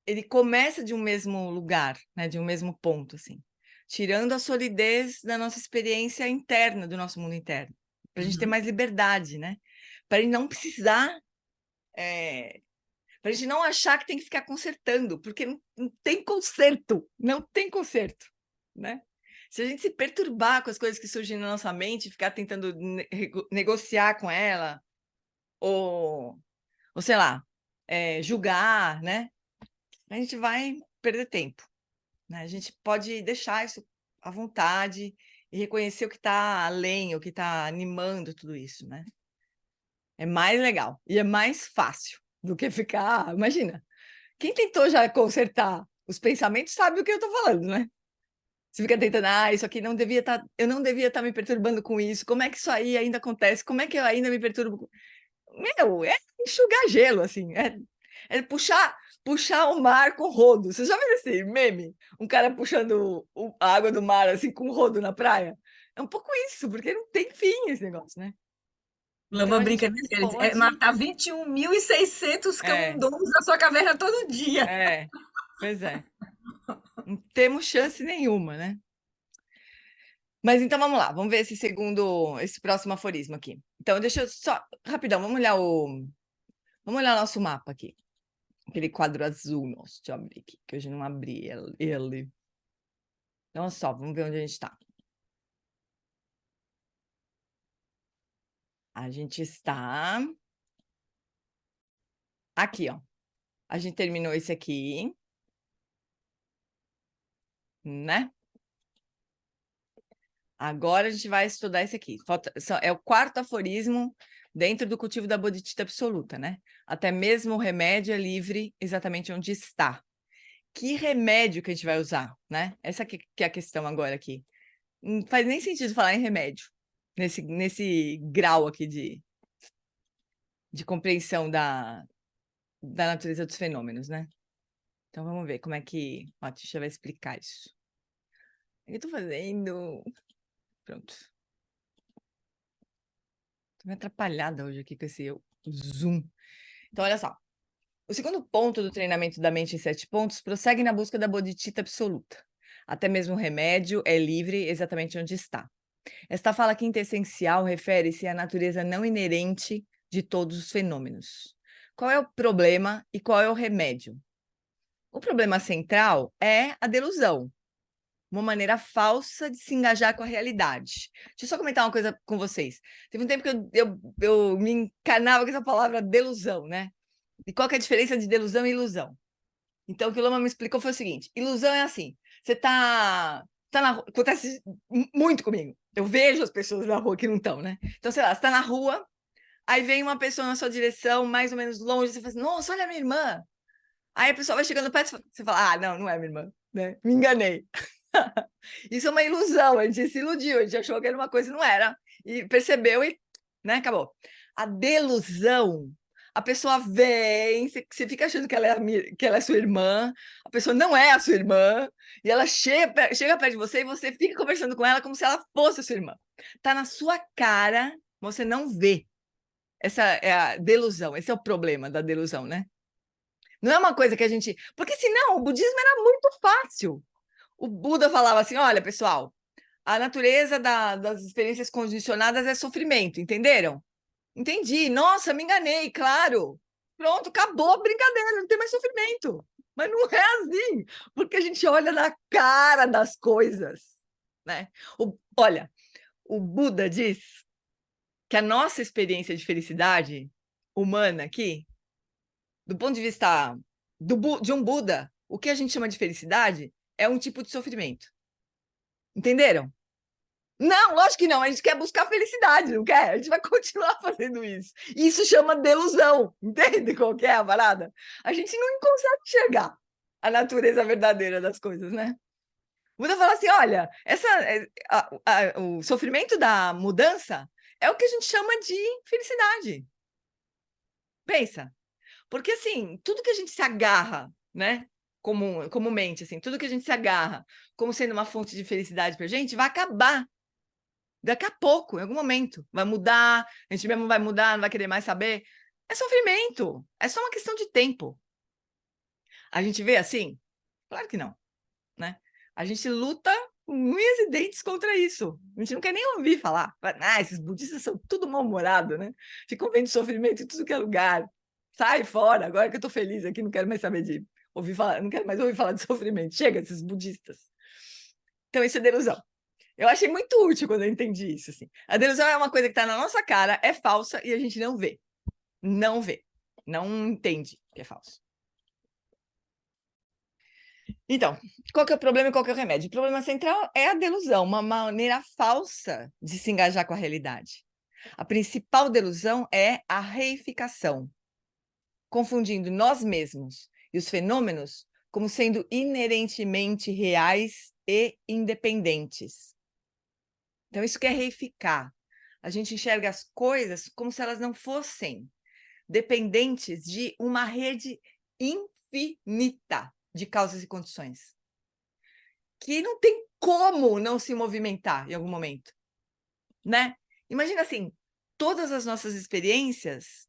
ele começa de um mesmo lugar, né? De um mesmo ponto, assim, tirando a solidez da nossa experiência interna, do nosso mundo interno, para a gente ter Uhum. mais liberdade, né? Para não precisar, para a gente não achar que tem que ficar consertando, porque não tem conserto, não tem conserto, né? Se a gente se perturbar com as coisas que surgem na nossa mente, ficar tentando negociar com ela, ou, ou sei lá, julgar, né? A gente vai perder tempo, né? A gente pode deixar isso à vontade e reconhecer o que está além, o que está animando tudo isso, né? É mais legal e é mais fácil do que ficar. Imagina, quem tentou já consertar os pensamentos sabe do que eu estou falando, né? Você fica tentando, isso aqui não devia estar, eu não devia estar me perturbando com isso. Como é que isso aí ainda acontece? Como é que eu ainda me perturbo? Meu, é enxugar gelo, assim, é puxar o mar com rodo. Você já viu esse meme? Um cara puxando a água do mar, assim, com rodo na praia? É um pouco isso, porque não tem fim esse negócio, né? Então Lama a gente brinca, né? Ele pode. matar 21.600 É, camundongos na sua caverna todo dia. é, pois é. Não temos chance nenhuma, né? Mas então vamos lá, vamos ver esse próximo aforismo aqui. Então, deixa eu só, rapidão, vamos olhar o nosso mapa aqui. Aquele quadro azul nosso, deixa eu abrir aqui, que hoje não abri ele. Então, olha só, vamos ver onde a gente está. A gente está aqui, ó. A gente terminou esse aqui, né? Agora a gente vai estudar esse aqui. É o quarto aforismo dentro do cultivo da bodhicitta absoluta, né? Até mesmo o remédio é livre exatamente onde está. Que remédio que a gente vai usar, né? Essa que é a questão agora aqui. Não faz nem sentido falar em remédio, nesse grau aqui de compreensão da natureza dos fenômenos, né? Então vamos ver como é que a Tisha vai explicar isso. O que eu tô fazendo? Pronto. Tô meio atrapalhada hoje aqui com esse Zoom. Então, olha só. O segundo ponto do treinamento da mente em 7 pontos prossegue na busca da bodhicitta absoluta. Até mesmo o remédio é livre exatamente onde está. Esta fala quinta essencial refere-se à natureza não inerente de todos os fenômenos. Qual é o problema e qual é o remédio? O problema central é a delusão, uma maneira falsa de se engajar com a realidade. Deixa eu só comentar uma coisa com vocês. Teve um tempo que eu me encanava com essa palavra delusão, né? E qual que é a diferença de delusão e ilusão? Então, o que o Lama me explicou foi o seguinte: ilusão é assim, você tá na rua, acontece muito comigo. Eu vejo as pessoas na rua que não estão, né? Então, sei lá, você tá na rua, aí vem uma pessoa na sua direção, mais ou menos longe, você fala assim, nossa, olha a minha irmã. Aí a pessoa vai chegando perto, você fala, ah, não é minha irmã, né? Me enganei. Isso é uma ilusão, a gente se iludiu, a gente achou que era uma coisa e não era. E percebeu e, né, acabou. A delusão, a pessoa vem, você fica achando que ela é sua irmã, a pessoa não é a sua irmã, e ela chega perto de você e você fica conversando com ela como se ela fosse a sua irmã. Tá na sua cara, você não vê. Essa é a delusão, esse é o problema da delusão, né? Não é uma coisa que a gente... Porque senão o budismo era muito fácil. O Buda falava assim, olha, pessoal, a natureza das experiências condicionadas é sofrimento, entenderam? Entendi. Nossa, me enganei, claro. Pronto, acabou a brincadeira, não tem mais sofrimento. Mas não é assim, porque a gente olha na cara das coisas, né? Olha, o Buda diz que a nossa experiência de felicidade humana aqui, do ponto de vista de um Buda, o que a gente chama de felicidade é um tipo de sofrimento. Entenderam? Não, lógico que não. A gente quer buscar felicidade, não quer? A gente vai continuar fazendo isso. Isso chama delusão. Entende qual que é a parada? A gente não consegue enxergar a natureza verdadeira das coisas, né? O Buda fala assim, olha, o sofrimento da mudança é o que a gente chama de felicidade. Pensa. Porque, assim, tudo que a gente se agarra, né? Comumente, assim, tudo que a gente se agarra como sendo uma fonte de felicidade pra gente, vai acabar. Daqui a pouco, em algum momento, vai mudar, a gente mesmo vai mudar, não vai querer mais saber. É sofrimento, é só uma questão de tempo. A gente vê assim? Claro que não, né? A gente luta com unhas e dentes contra isso. A gente não quer nem ouvir falar. Ah, esses budistas são tudo mal-humorados, né? Ficam vendo sofrimento em tudo que é lugar. Sai fora, agora que eu tô feliz aqui, não quero mais saber de ouvir falar, não quero mais ouvir falar de sofrimento. Chega, esses budistas. Então, isso é delusão. Eu achei muito útil quando eu entendi isso. Assim. A delusão é uma coisa que está na nossa cara, é falsa e a gente não vê. Não vê. Não entende que é falso. Então, qual que é o problema e qual que é o remédio? O problema central é a delusão, uma maneira falsa de se engajar com a realidade. A principal delusão é a reificação, confundindo nós mesmos e os fenômenos como sendo inerentemente reais e independentes. Então, isso quer reificar. A gente enxerga as coisas como se elas não fossem dependentes de uma rede infinita de causas e condições, que não tem como não se movimentar em algum momento, né? Imagina assim, todas as nossas experiências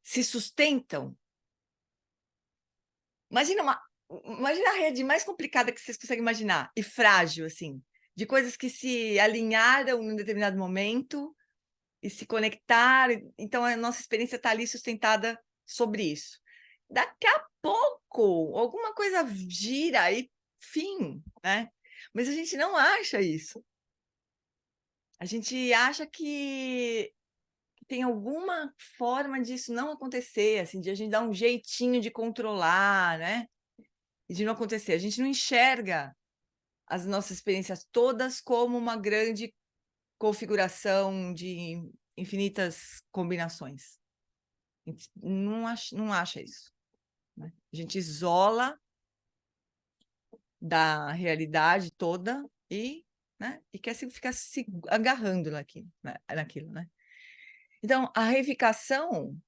se sustentam. Imagina a rede mais complicada que vocês conseguem imaginar, e frágil, assim, de coisas que se alinharam em um determinado momento e se conectar. Então, a nossa experiência está ali sustentada sobre isso. Daqui a pouco, alguma coisa gira e fim, né? Mas a gente não acha isso. A gente acha que tem alguma forma disso não acontecer, assim, de a gente dar um jeitinho de controlar, né? E de não acontecer. A gente não enxerga as nossas experiências todas como uma grande configuração de infinitas combinações. A gente não acha isso, né? A gente isola da realidade toda e, né, e quer ficar se agarrando naquilo, né? Então, a reificação,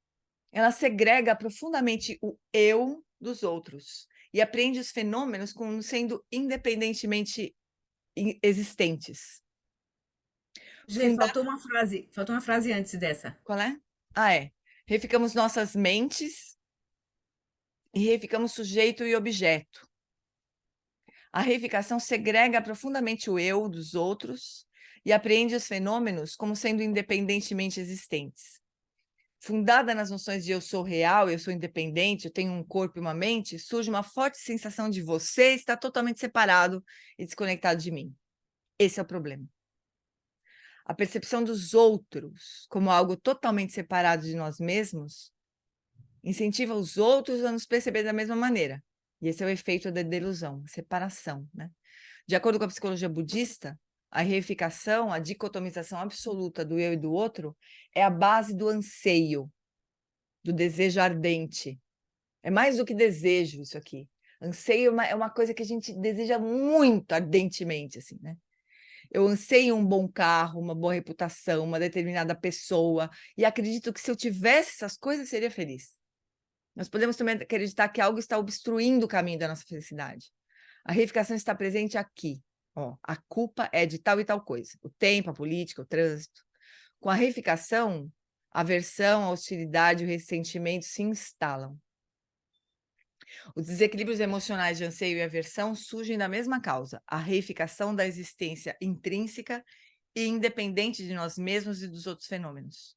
ela segrega profundamente o eu dos outros e apreende os fenômenos como sendo independentemente existentes. Gente, Funda- faltou uma frase antes dessa. Qual é? Ah, é. Reificamos nossas mentes e reificamos sujeito e objeto. A reificação segrega profundamente o eu dos outros e apreende os fenômenos como sendo independentemente existentes. Fundada nas noções de eu sou real, eu sou independente, eu tenho um corpo e uma mente, surge uma forte sensação de você estar totalmente separado e desconectado de mim. Esse é o problema. A percepção dos outros como algo totalmente separado de nós mesmos incentiva os outros a nos perceber da mesma maneira. E esse é o efeito da delusão, a separação, né? De acordo com a psicologia budista, a reificação, a dicotomização absoluta do eu e do outro, é a base do anseio, do desejo ardente. É mais do que desejo isso aqui. Anseio é uma coisa que a gente deseja muito ardentemente, assim, né? Eu anseio um bom carro, uma boa reputação, uma determinada pessoa, e acredito que se eu tivesse essas coisas, seria feliz. Nós podemos também acreditar que algo está obstruindo o caminho da nossa felicidade. A reificação está presente aqui. Ó, a culpa é de tal e tal coisa. O tempo, a política, o trânsito. Com a reificação, a aversão, a hostilidade e o ressentimento se instalam. Os desequilíbrios emocionais de anseio e aversão surgem da mesma causa, a reificação da existência intrínseca e independente de nós mesmos e dos outros fenômenos.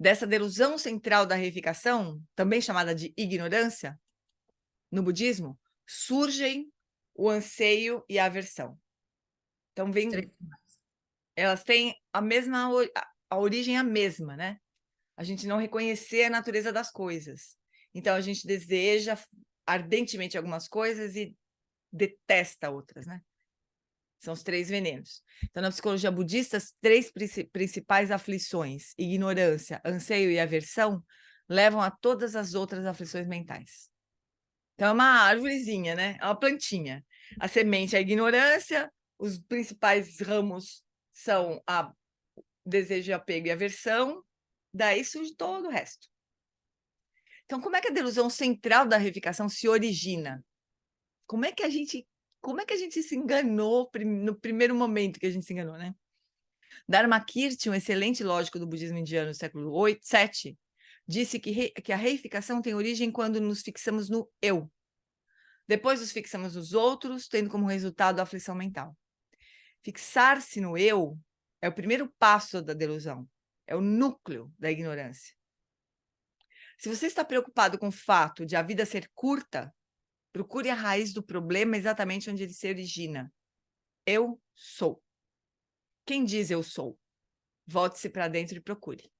Dessa delusão central da reificação, também chamada de ignorância, no budismo, surgem o anseio e a aversão. Então, elas têm a origem é a mesma, né? A gente não reconhecer a natureza das coisas. Então, a gente deseja ardentemente algumas coisas e detesta outras, né? São os 3 venenos. Então, na psicologia budista, as 3 principais aflições, ignorância, anseio e aversão, levam a todas as outras aflições mentais. Então, é uma árvorezinha, né? É uma plantinha. A semente é a ignorância, os principais ramos são a desejo, apego e aversão, daí surge todo o resto. Então, como é que a delusão central da reificação se origina? Como é que a gente se enganou no primeiro momento que a gente se enganou, né? Dharmakirti, um excelente lógico do budismo indiano do século VII, disse que a reificação tem origem quando nos fixamos no eu. Depois nos fixamos nos outros, tendo como resultado a aflição mental. Fixar-se no eu é o primeiro passo da delusão, é o núcleo da ignorância. Se você está preocupado com o fato de a vida ser curta, procure a raiz do problema exatamente onde ele se origina. Eu sou. Quem diz eu sou? Volte-se para dentro e procure.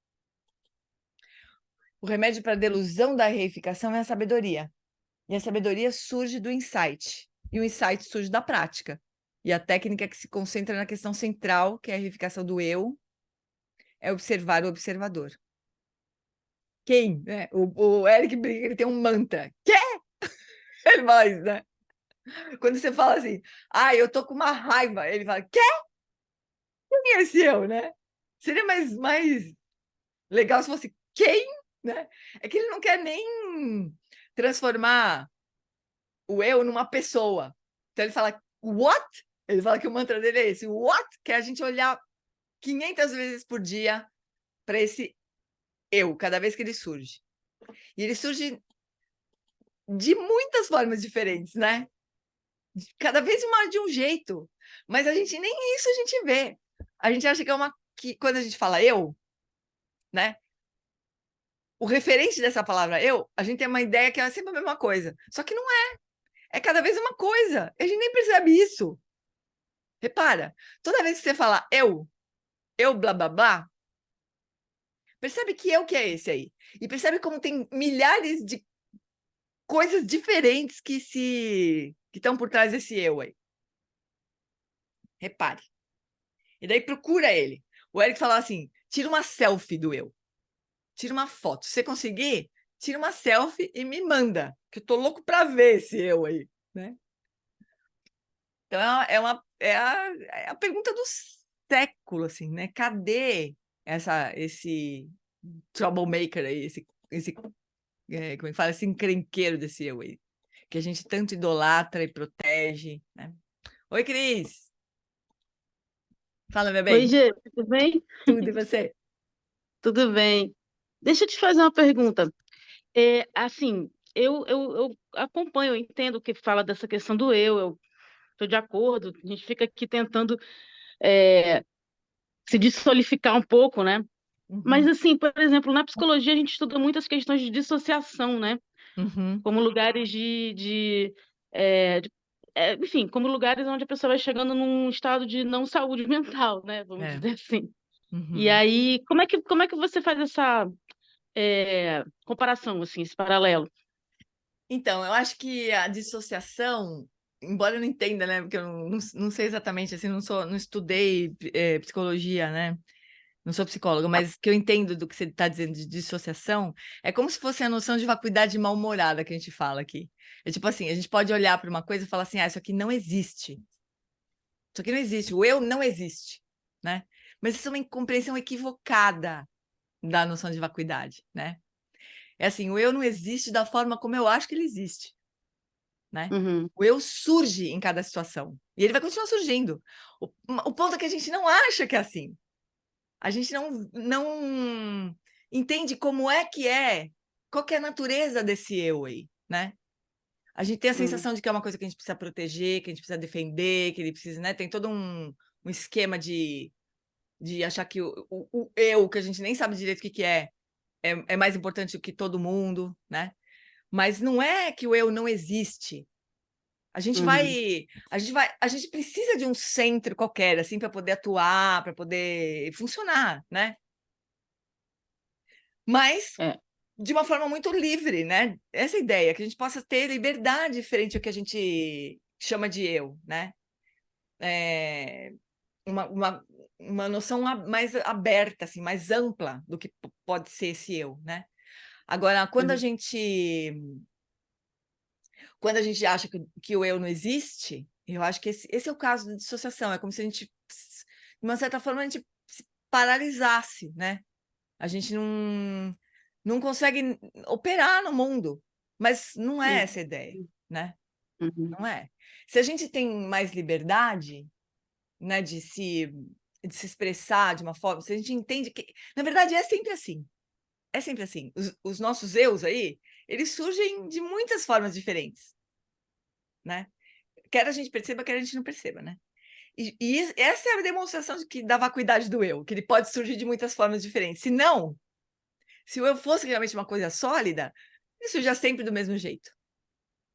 O remédio para a delusão da reificação é a sabedoria. E a sabedoria surge do insight. E o insight surge da prática. E a técnica que se concentra na questão central, que é a reificação do eu, é observar o observador. Quem? Né? O Eric brinca que ele tem um mantra. Quê? Ele fala isso, né? Quando você fala assim, eu tô com uma raiva, ele fala, quê? Quem é esse eu, né? Seria mais legal se fosse quem, né? É que ele não quer nem transformar o eu numa pessoa. Então ele fala, what? Ele fala que o mantra dele é esse, what? Que é a gente olhar 500 vezes por dia para esse eu, cada vez que ele surge. E ele surge de muitas formas diferentes, né? Cada vez de um jeito. Mas nem isso a gente vê. A gente acha que quando a gente fala eu, né? O referente dessa palavra eu, a gente tem uma ideia que é sempre a mesma coisa. Só que não é. É cada vez uma coisa. A gente nem percebe isso. Repara, toda vez que você fala eu blá blá blá, Percebe que eu que é esse aí. E percebe como tem milhares de coisas diferentes que estão por trás desse eu aí. Repare. E daí procura ele. O Eric falava assim: tira uma selfie do eu. Tira uma foto. Se você conseguir, tira uma selfie e me manda, que eu tô louco para ver esse eu aí, né? Então é a pergunta do século, assim, né? Cadê esse troublemaker aí, esse como é que fala, esse encrenqueiro desse eu aí, que a gente tanto idolatra e protege, né? Oi, Cris! Fala, meu Oi, bem. Gê, tudo bem? Tudo e você? Tudo bem. Deixa eu te fazer uma pergunta. Assim, eu acompanho, eu entendo o que fala dessa questão do eu estou de acordo, a gente fica aqui tentando é, se dissolidificar um pouco, né? Mas, Uhum, assim, por exemplo, na psicologia a gente estuda muitas questões de dissociação, né? uhum, Como lugares é, de- enfim, como lugares onde a pessoa vai chegando num estado de não saúde mental, né? Vamos é, dizer assim. E uhum. aí, como é que você faz essa comparação, assim, esse paralelo? Então, eu acho que a dissociação, embora eu não entenda, né, porque eu não sei exatamente, assim, não estudei psicologia, né, não sou psicóloga, mas que eu entendo do que você está dizendo de dissociação, é como se fosse a noção de vacuidade mal-humorada que a gente fala aqui. É tipo assim, a gente pode olhar para uma coisa e falar assim, isso aqui não existe. Isso aqui não existe, o eu não existe, né? Mas isso é uma compreensão equivocada da noção de vacuidade, né? É assim, o eu não existe da forma como eu acho que ele existe, né? Uhum, O eu surge em cada situação e ele vai continuar surgindo. O ponto é que a gente não acha que é assim. A gente não entende como qual que é a natureza desse eu aí, né? A gente tem a uhum, sensação de que é uma coisa que a gente precisa proteger, que a gente precisa defender, que ele precisa, né? Tem todo um esquema de achar que o eu, que a gente nem sabe direito o que é mais importante do que todo mundo, né? Mas não é que o eu não existe. uhum, A gente precisa de um centro qualquer, assim, para poder atuar, para poder funcionar, né? Mas é, de uma forma muito livre, né? Essa ideia, que a gente possa ter liberdade frente ao que a gente chama de eu, né? É uma, uma, uma noção mais aberta, assim, mais ampla do que pode ser esse eu, né? Agora, uhum, quando a gente acha que o eu não existe, eu acho que esse é o caso da dissociação. É como se a gente, de uma certa forma, a gente se paralisasse, né? A gente não consegue operar no mundo, mas não é essa a ideia, né? uhum, Não é. Se a gente tem mais liberdade, né, de se expressar de uma forma, se a gente entende que, na verdade, é sempre assim. É sempre assim. Os nossos eus aí, eles surgem de muitas formas diferentes, né? Quer a gente perceba, quer a gente não perceba, né? E essa é a demonstração da vacuidade do eu, que ele pode surgir de muitas formas diferentes. Se o eu fosse realmente uma coisa sólida, ele surgia sempre do mesmo jeito,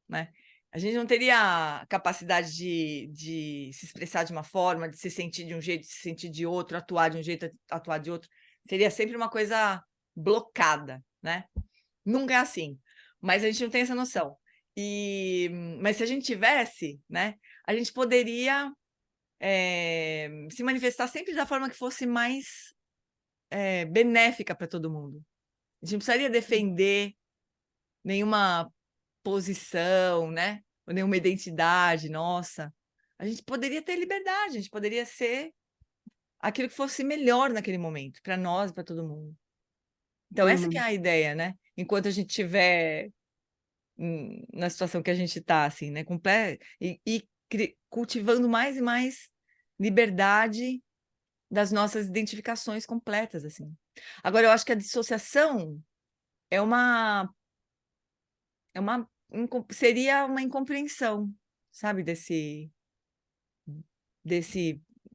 né? A gente não teria a capacidade de se expressar de uma forma, de se sentir de um jeito, de se sentir de outro, atuar de um jeito, atuar de outro. Seria sempre uma coisa blocada, né? Nunca é assim. Mas a gente não tem essa noção. Mas se a gente tivesse, né, a gente poderia se manifestar sempre da forma que fosse mais benéfica para todo mundo. A gente não precisaria defender nenhuma posição, né? Ou nenhuma identidade nossa. A gente poderia ter liberdade, a gente poderia ser aquilo que fosse melhor naquele momento, para nós, para todo mundo. Então, essa que é uhum, a ideia, né? Enquanto a gente tiver na situação que a gente está, assim, né? Cultivando mais e mais liberdade das nossas identificações completas, assim. Agora, eu acho que a dissociação é seria uma incompreensão, sabe, desse,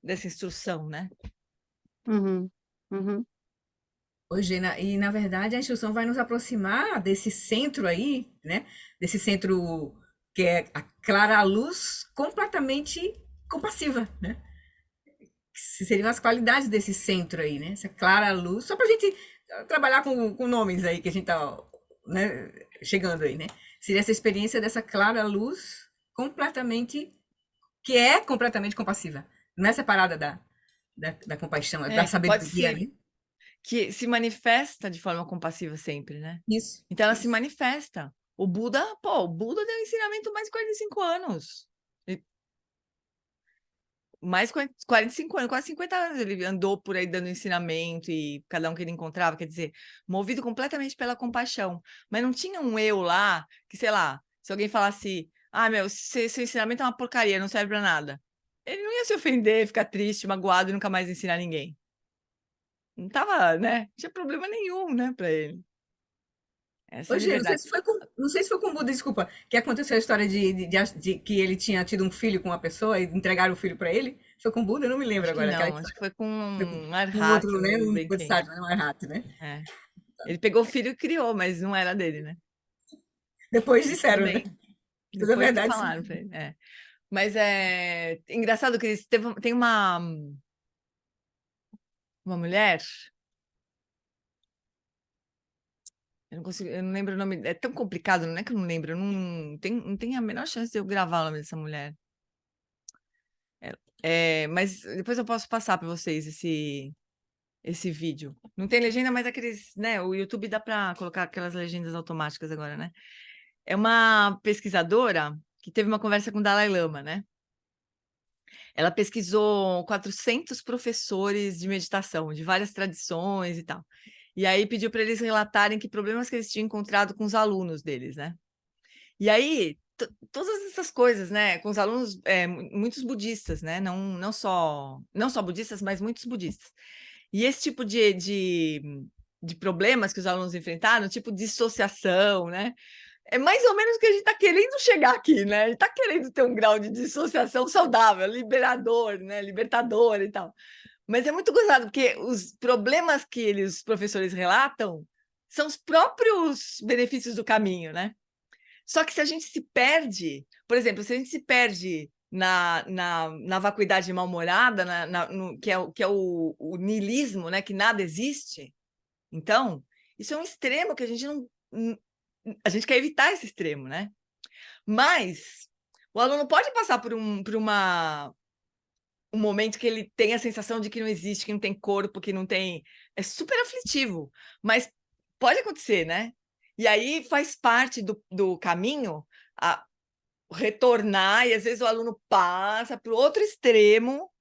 dessa instrução, né? uhum, uhum, Hoje, e na verdade a instrução vai nos aproximar desse centro aí, né? Desse centro que é a clara luz completamente compassiva, né? Que seriam as qualidades desse centro aí, né? Essa clara luz, só para a gente trabalhar com nomes aí que a gente tá, né, chegando aí, né? Seria essa experiência dessa clara luz completamente, que é completamente compassiva. Não é separada da compaixão, da Que pode sabedoria, ser, né? que se manifesta de forma compassiva sempre, né? Isso, Então ela se isso. manifesta. O Buda, pô, o Buda deu ensinamento mais de 45 anos. Mais 45 anos, quase 50 anos ele andou por aí dando ensinamento e cada um que ele encontrava, quer dizer, movido completamente pela compaixão. Mas não tinha um eu lá, que sei lá, se alguém falasse, meu, seu ensinamento é uma porcaria, não serve para nada. Ele não ia se ofender, ficar triste, magoado e nunca mais ensinar ninguém. Não tava, né? Não tinha problema nenhum, né, para ele. Essa é a Hoje, liberdade. não sei se foi com o Buda, desculpa, que aconteceu a história de que ele tinha tido um filho com uma pessoa e entregaram o filho para ele. Foi com o Buda? Eu não me lembro Acho que agora. Aquela não, acho história. que foi com Foi um com outro, Arhat, né? o Um bem quem. Bodhisattva, né? Um arhat, né? É. Ele pegou o filho e criou, mas não era dele, né? Depois Mas tudo disseram, né? bem. Tudo é Depois que verdade. falaram pra ele. É. Mas é engraçado que tem uma mulher, eu não consigo, eu não lembro o nome, é tão complicado, não é que eu não lembro, eu não tenho a menor chance de eu gravar o nome dessa mulher. Mas depois eu posso passar para vocês esse vídeo. Não tem legenda, mas aqueles, né? O YouTube dá para colocar aquelas legendas automáticas agora, né? É uma pesquisadora que teve uma conversa com o Dalai Lama, né? Ela pesquisou 400 professores de meditação, de várias tradições e tal. E aí pediu para eles relatarem que problemas que eles tinham encontrado com os alunos deles, né? E aí, todas essas coisas, né? Com os alunos, muitos budistas, né? Não só budistas, mas muitos budistas. E esse tipo de problemas que os alunos enfrentaram, tipo dissociação, né? É mais ou menos o que a gente está querendo chegar aqui, né? A gente está querendo ter um grau de dissociação saudável, liberador, né? Libertador e tal. Mas é muito gozado, porque os problemas que os professores relatam são os próprios benefícios do caminho, né? Só que se a gente se perde, por exemplo, se a gente se perde na vacuidade mal-humorada, que é o niilismo, né? Que nada existe, então, isso é um extremo que a gente não. A gente quer evitar esse extremo, né? Mas o aluno pode passar por um momento que ele tem a sensação de que não existe, que não tem corpo, que não tem. É super aflitivo, mas pode acontecer, né? E aí faz parte do caminho a retornar, e às vezes o aluno passa para o outro extremo,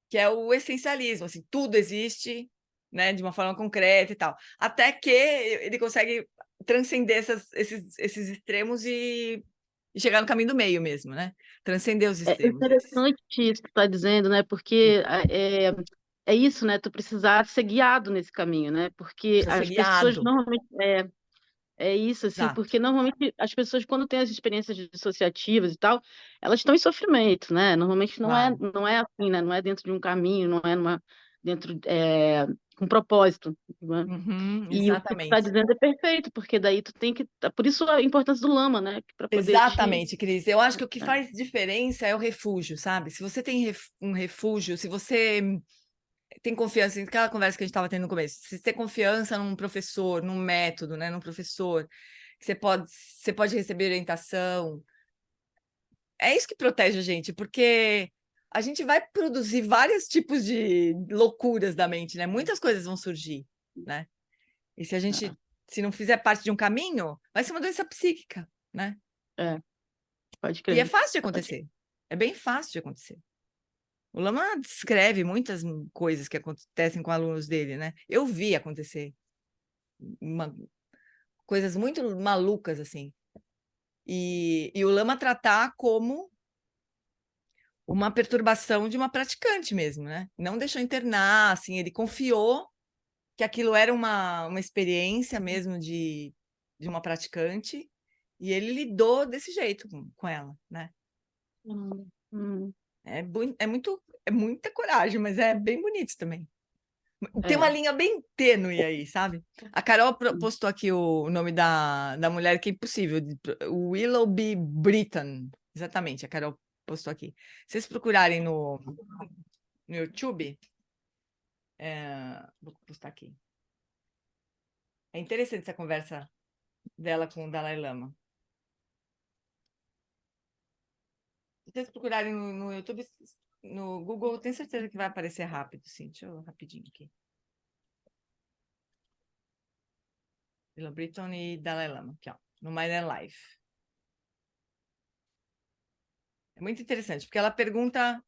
que é o essencialismo, assim, tudo existe, né, de uma forma concreta e tal, até que ele consegue transcender esses extremos e chegar no caminho do meio mesmo, né? Transcender os É extremos. interessante isso que tu está dizendo, né? Porque é isso, né? Tu precisar ser guiado nesse caminho, né? Porque Precisa ser as pessoas guiado, normalmente é isso, assim, exato. porque normalmente as pessoas, quando têm as experiências dissociativas e tal, elas estão em sofrimento, né? Normalmente Claro. não é assim, né? Não é dentro de um caminho, não é dentro, com propósito, né? Uhum, E o que tu está exatamente. dizendo é perfeito, porque daí tu tem que. Por isso a importância do lama, né? Para poder te. Exatamente, Cris. Eu acho que o que faz diferença é o refúgio, sabe? Se você tem um refúgio, se você tem confiança, aquela conversa que a gente estava tendo no começo, se você tem confiança num professor, num método, né, num professor, que você pode receber orientação, é isso que protege a gente, porque a gente vai produzir vários tipos de loucuras da mente, né? Muitas coisas vão surgir, né? E se não fizer parte de um caminho, vai ser uma doença psíquica, né? É, pode E é crer. fácil de Pode. acontecer. É bem fácil de acontecer. O Lama descreve muitas coisas que acontecem com alunos dele, né? Eu vi acontecer coisas muito malucas, assim. E o Lama tratar como uma perturbação de uma praticante mesmo, né? Não deixou internar, assim, ele confiou que aquilo era uma experiência mesmo de uma praticante e ele lidou desse jeito com ela, né? Hum, É muita coragem, mas é bem bonito também. Tem uma é. linha bem tênue aí, sabe? A Carol postou aqui o nome da mulher que é impossível. Willoughby Britton. Exatamente, a Carol postou aqui. Se vocês procurarem no YouTube, vou postar aqui. É interessante essa conversa dela com o Dalai Lama. Se vocês procurarem no YouTube, no Google, eu tenho certeza que vai aparecer rápido, sim. Deixa eu rapidinho aqui. Bill Britton e Dalai Lama, aqui, ó, no Mind and Life. É muito interessante, porque ela pergunta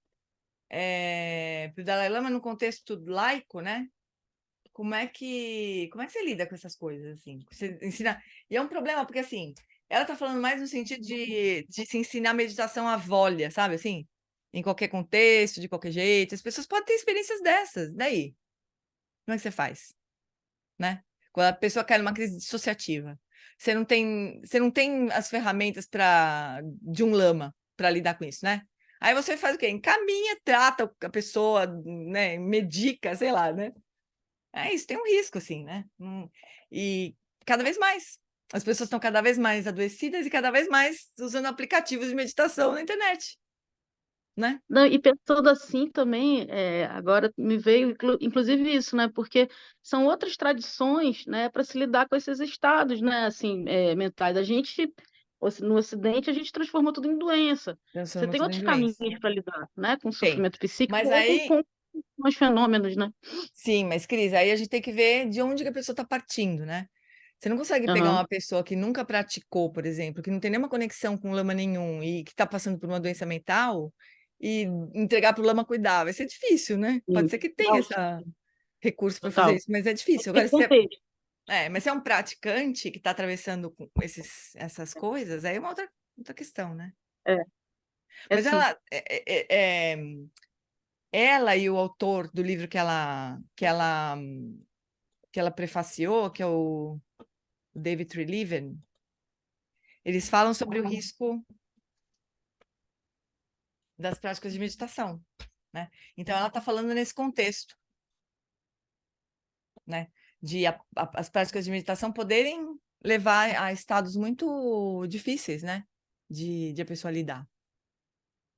para o Dalai Lama, no contexto laico, né? Como é que você lida com essas coisas, assim? Você ensina... E é um problema, porque, assim, ela está falando mais no sentido de se ensinar meditação à volha, sabe, assim? Em qualquer contexto, de qualquer jeito. As pessoas podem ter experiências dessas, daí? Como é que você faz? Né? Quando a pessoa cai numa crise dissociativa. Você não tem as ferramentas de um lama para lidar com isso, né? Aí você faz o quê? Encaminha, trata a pessoa, né? Medica, sei lá, né? É isso, tem um risco, assim, né? E cada vez mais. As pessoas estão cada vez mais adoecidas e cada vez mais usando aplicativos de meditação na internet, né? Não, e pensando assim também, agora me veio inclusive isso, né? Porque são outras tradições, né, para se lidar com esses estados, né, assim, mentais. A gente, no Ocidente, a gente transformou tudo em doença. Você Transforma tem tudo em outros caminhos doença. para lidar, né, com o Tem. sofrimento psíquico Mas ou aí, com os fenômenos, né? sim, mas Cris, aí a gente tem que ver de onde que a pessoa está partindo, né? Você não consegue pegar Aham. uma pessoa que nunca praticou, por exemplo, que não tem nenhuma conexão com lama nenhum e que está passando por uma doença mental e entregar para o lama cuidar. Vai ser difícil, né? Pode Sim. ser que tenha Não, esse recurso para fazer total. isso, mas é difícil. Tem Agora, contexto. mas se é um praticante que está atravessando com essas coisas, aí é uma outra questão, né? É, Mas sim. ela e o autor do livro que ela prefaciou, que é o David Treleaven, eles falam sobre o risco das práticas de meditação, né? Então, ela está falando nesse contexto, né? De as práticas de meditação poderem levar a estados muito difíceis, né? De a pessoa lidar.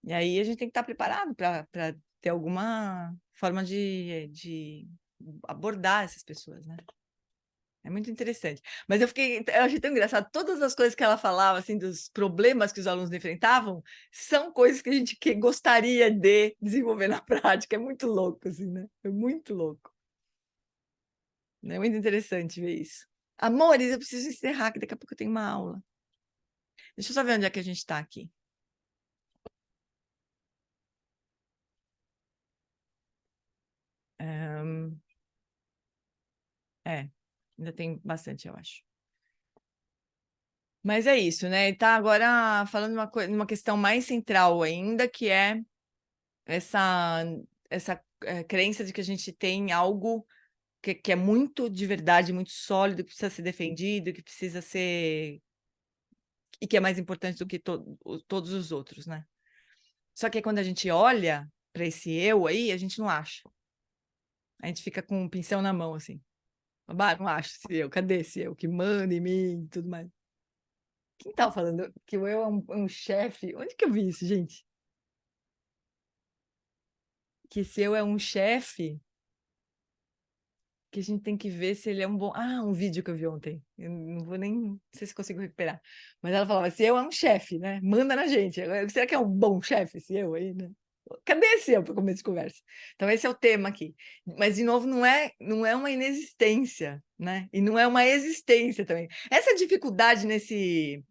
E aí a gente tem que estar preparado para ter alguma forma de abordar essas pessoas, né? É muito interessante. Mas eu achei tão engraçado, todas as coisas que ela falava, assim, dos problemas que os alunos enfrentavam, são coisas que a gente gostaria de desenvolver na prática. É muito louco, assim, né? É muito louco. É muito interessante ver isso. Amores, eu preciso encerrar, que daqui a pouco eu tenho uma aula. Deixa eu só ver onde é que a gente está aqui. Ainda tem bastante, eu acho. Mas é isso, né? E tá agora falando uma questão mais central ainda, que é essa crença de que a gente tem algo que é muito de verdade, muito sólido, que precisa ser defendido, que precisa ser... e que é mais importante do que todos os outros, né? Só que quando a gente olha para esse eu aí, a gente não acha. A gente fica com um pincel na mão, assim. Bah, não acho esse eu, cadê esse eu que manda em mim e tudo mais? Quem tava falando que o eu é um chefe? Onde que eu vi isso, gente? Que se eu é um chefe, que a gente tem que ver se ele é um bom... Ah, um vídeo que eu vi ontem. Eu não vou nem... Não sei se consigo recuperar. Mas ela falava, se eu é um chefe, né? Manda na gente. Agora, será que é um bom chefe esse eu aí, né? Cadê esse eu para começo de conversa? Então, esse é o tema aqui. Mas, de novo, não é uma inexistência, né? E não é uma existência também. Essa dificuldade nesse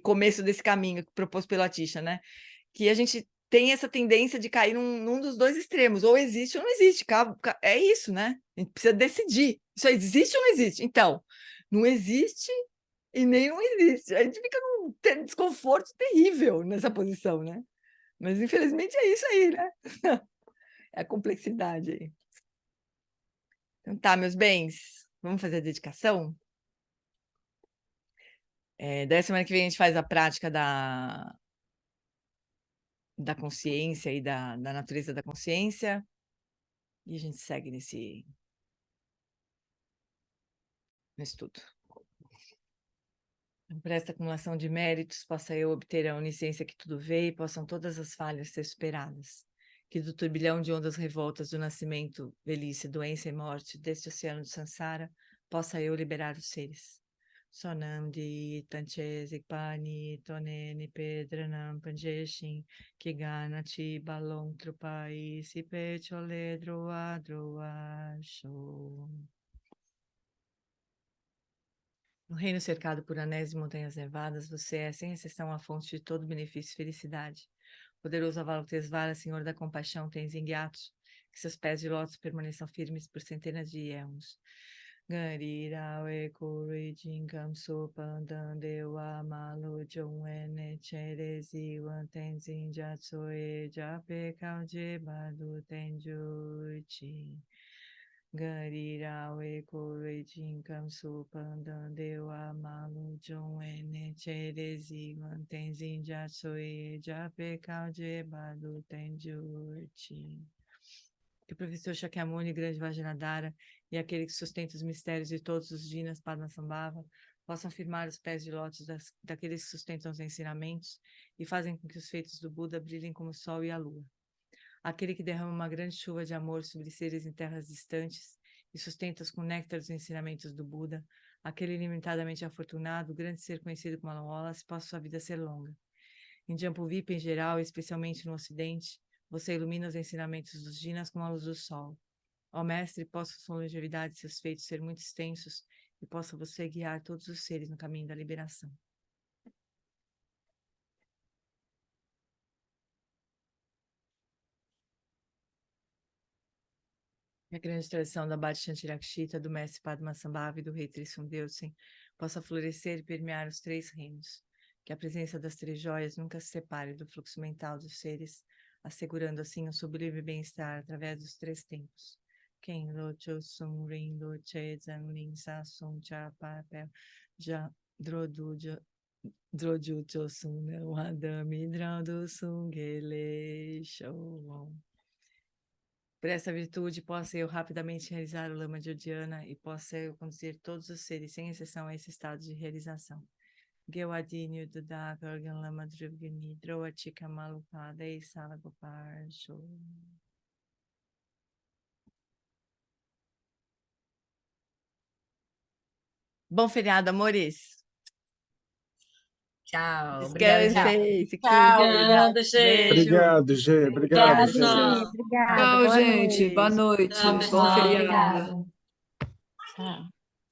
começo desse caminho proposto pela Tisha, né? Que a gente tem essa tendência de cair num dos dois extremos, ou existe ou não existe. É isso, né? A gente precisa decidir. Isso existe ou não existe? Então, não existe e nem não existe. A gente fica num desconforto terrível nessa posição, né? Mas, infelizmente, é isso aí, né? É a complexidade aí. Então tá, meus bens, vamos fazer a dedicação? Daí semana que vem a gente faz a prática da consciência e da natureza da consciência, e a gente segue nesse estudo. Por esta acumulação de méritos, possa eu obter a onisciência que tudo vê e possam todas as falhas ser superadas. Que do turbilhão de ondas revoltas do nascimento, velhice, doença e morte, deste oceano de Sansara, possa eu liberar os seres. Sonam di tanchesik pani tonene pedranam panjeshin kigana chi balong trupai si pechole droa droa show. No reino cercado por anéis e montanhas nevadas, você é, sem exceção, a fonte de todo benefício e felicidade. Poderoso Avalokitesvara, Senhor da compaixão, Tenzin Gyatso, que seus pés de lótus permaneçam firmes por centenas de anos. Garirawe Kuri Jinkam Sopandandewa Malu Jongwene Cherezi Wantenzin Jatsoe Jape Kauje Badu Tenjuchi. Garirawe Kuri Jinkam Sopandandewa Malu Jongwene Cherezi Wantenzin Jatsoe Jape Kauje Badu Tenjuchi. Que o professor Shakyamuni, grande Vajradhara, e aquele que sustenta os mistérios de todos os Jinas Padmasambhava, possam firmar os pés de lótus daqueles que sustentam os ensinamentos e fazem com que os feitos do Buda brilhem como o sol e a lua. Aquele que derrama uma grande chuva de amor sobre seres em terras distantes e sustenta-os com o néctar dos ensinamentos do Buda, aquele ilimitadamente afortunado, grande ser conhecido como Alawalas, possa sua vida ser longa. Em Jambuvipa em geral, e especialmente no Ocidente, você ilumina os ensinamentos dos Jinas com a luz do sol. Ó Mestre, possa sua longevidade e seus feitos ser muito extensos e possa você guiar todos os seres no caminho da liberação. Que a grande tradição da Bhakti Rakshita, do Mestre Padmasambhava e do Rei Trisundeusen possa florescer e permear os três reinos. Que a presença das três joias nunca se separe do fluxo mental dos seres, assegurando assim o sublime bem-estar através dos três tempos. Quem Locho Sum Rin Loche Zan Lin Sa Sum Cha Papel Ja Drodu Droju Chosum Não Adami Draudu Sum Gele Shou. Por essa virtude, possa eu rapidamente realizar o Lama de Odiana e possa eu conduzir todos os seres, sem exceção, a esse estado de realização. Gewadinho Duda Gorgan Lama Drugni Droa Chika Malupada e Salagopar Show. Bom feriado, amores. Tchau. Obrigada, Descansem. Se Tchau. cuidem. Obrigada, gente. Beijo. Obrigado, Gê. Obrigado, Tchau, Gê. pessoal. Obrigada. Tchau, Boa gente. noite. Boa noite. Tchau, Bom pessoal. feriado. Obrigada. Tchau.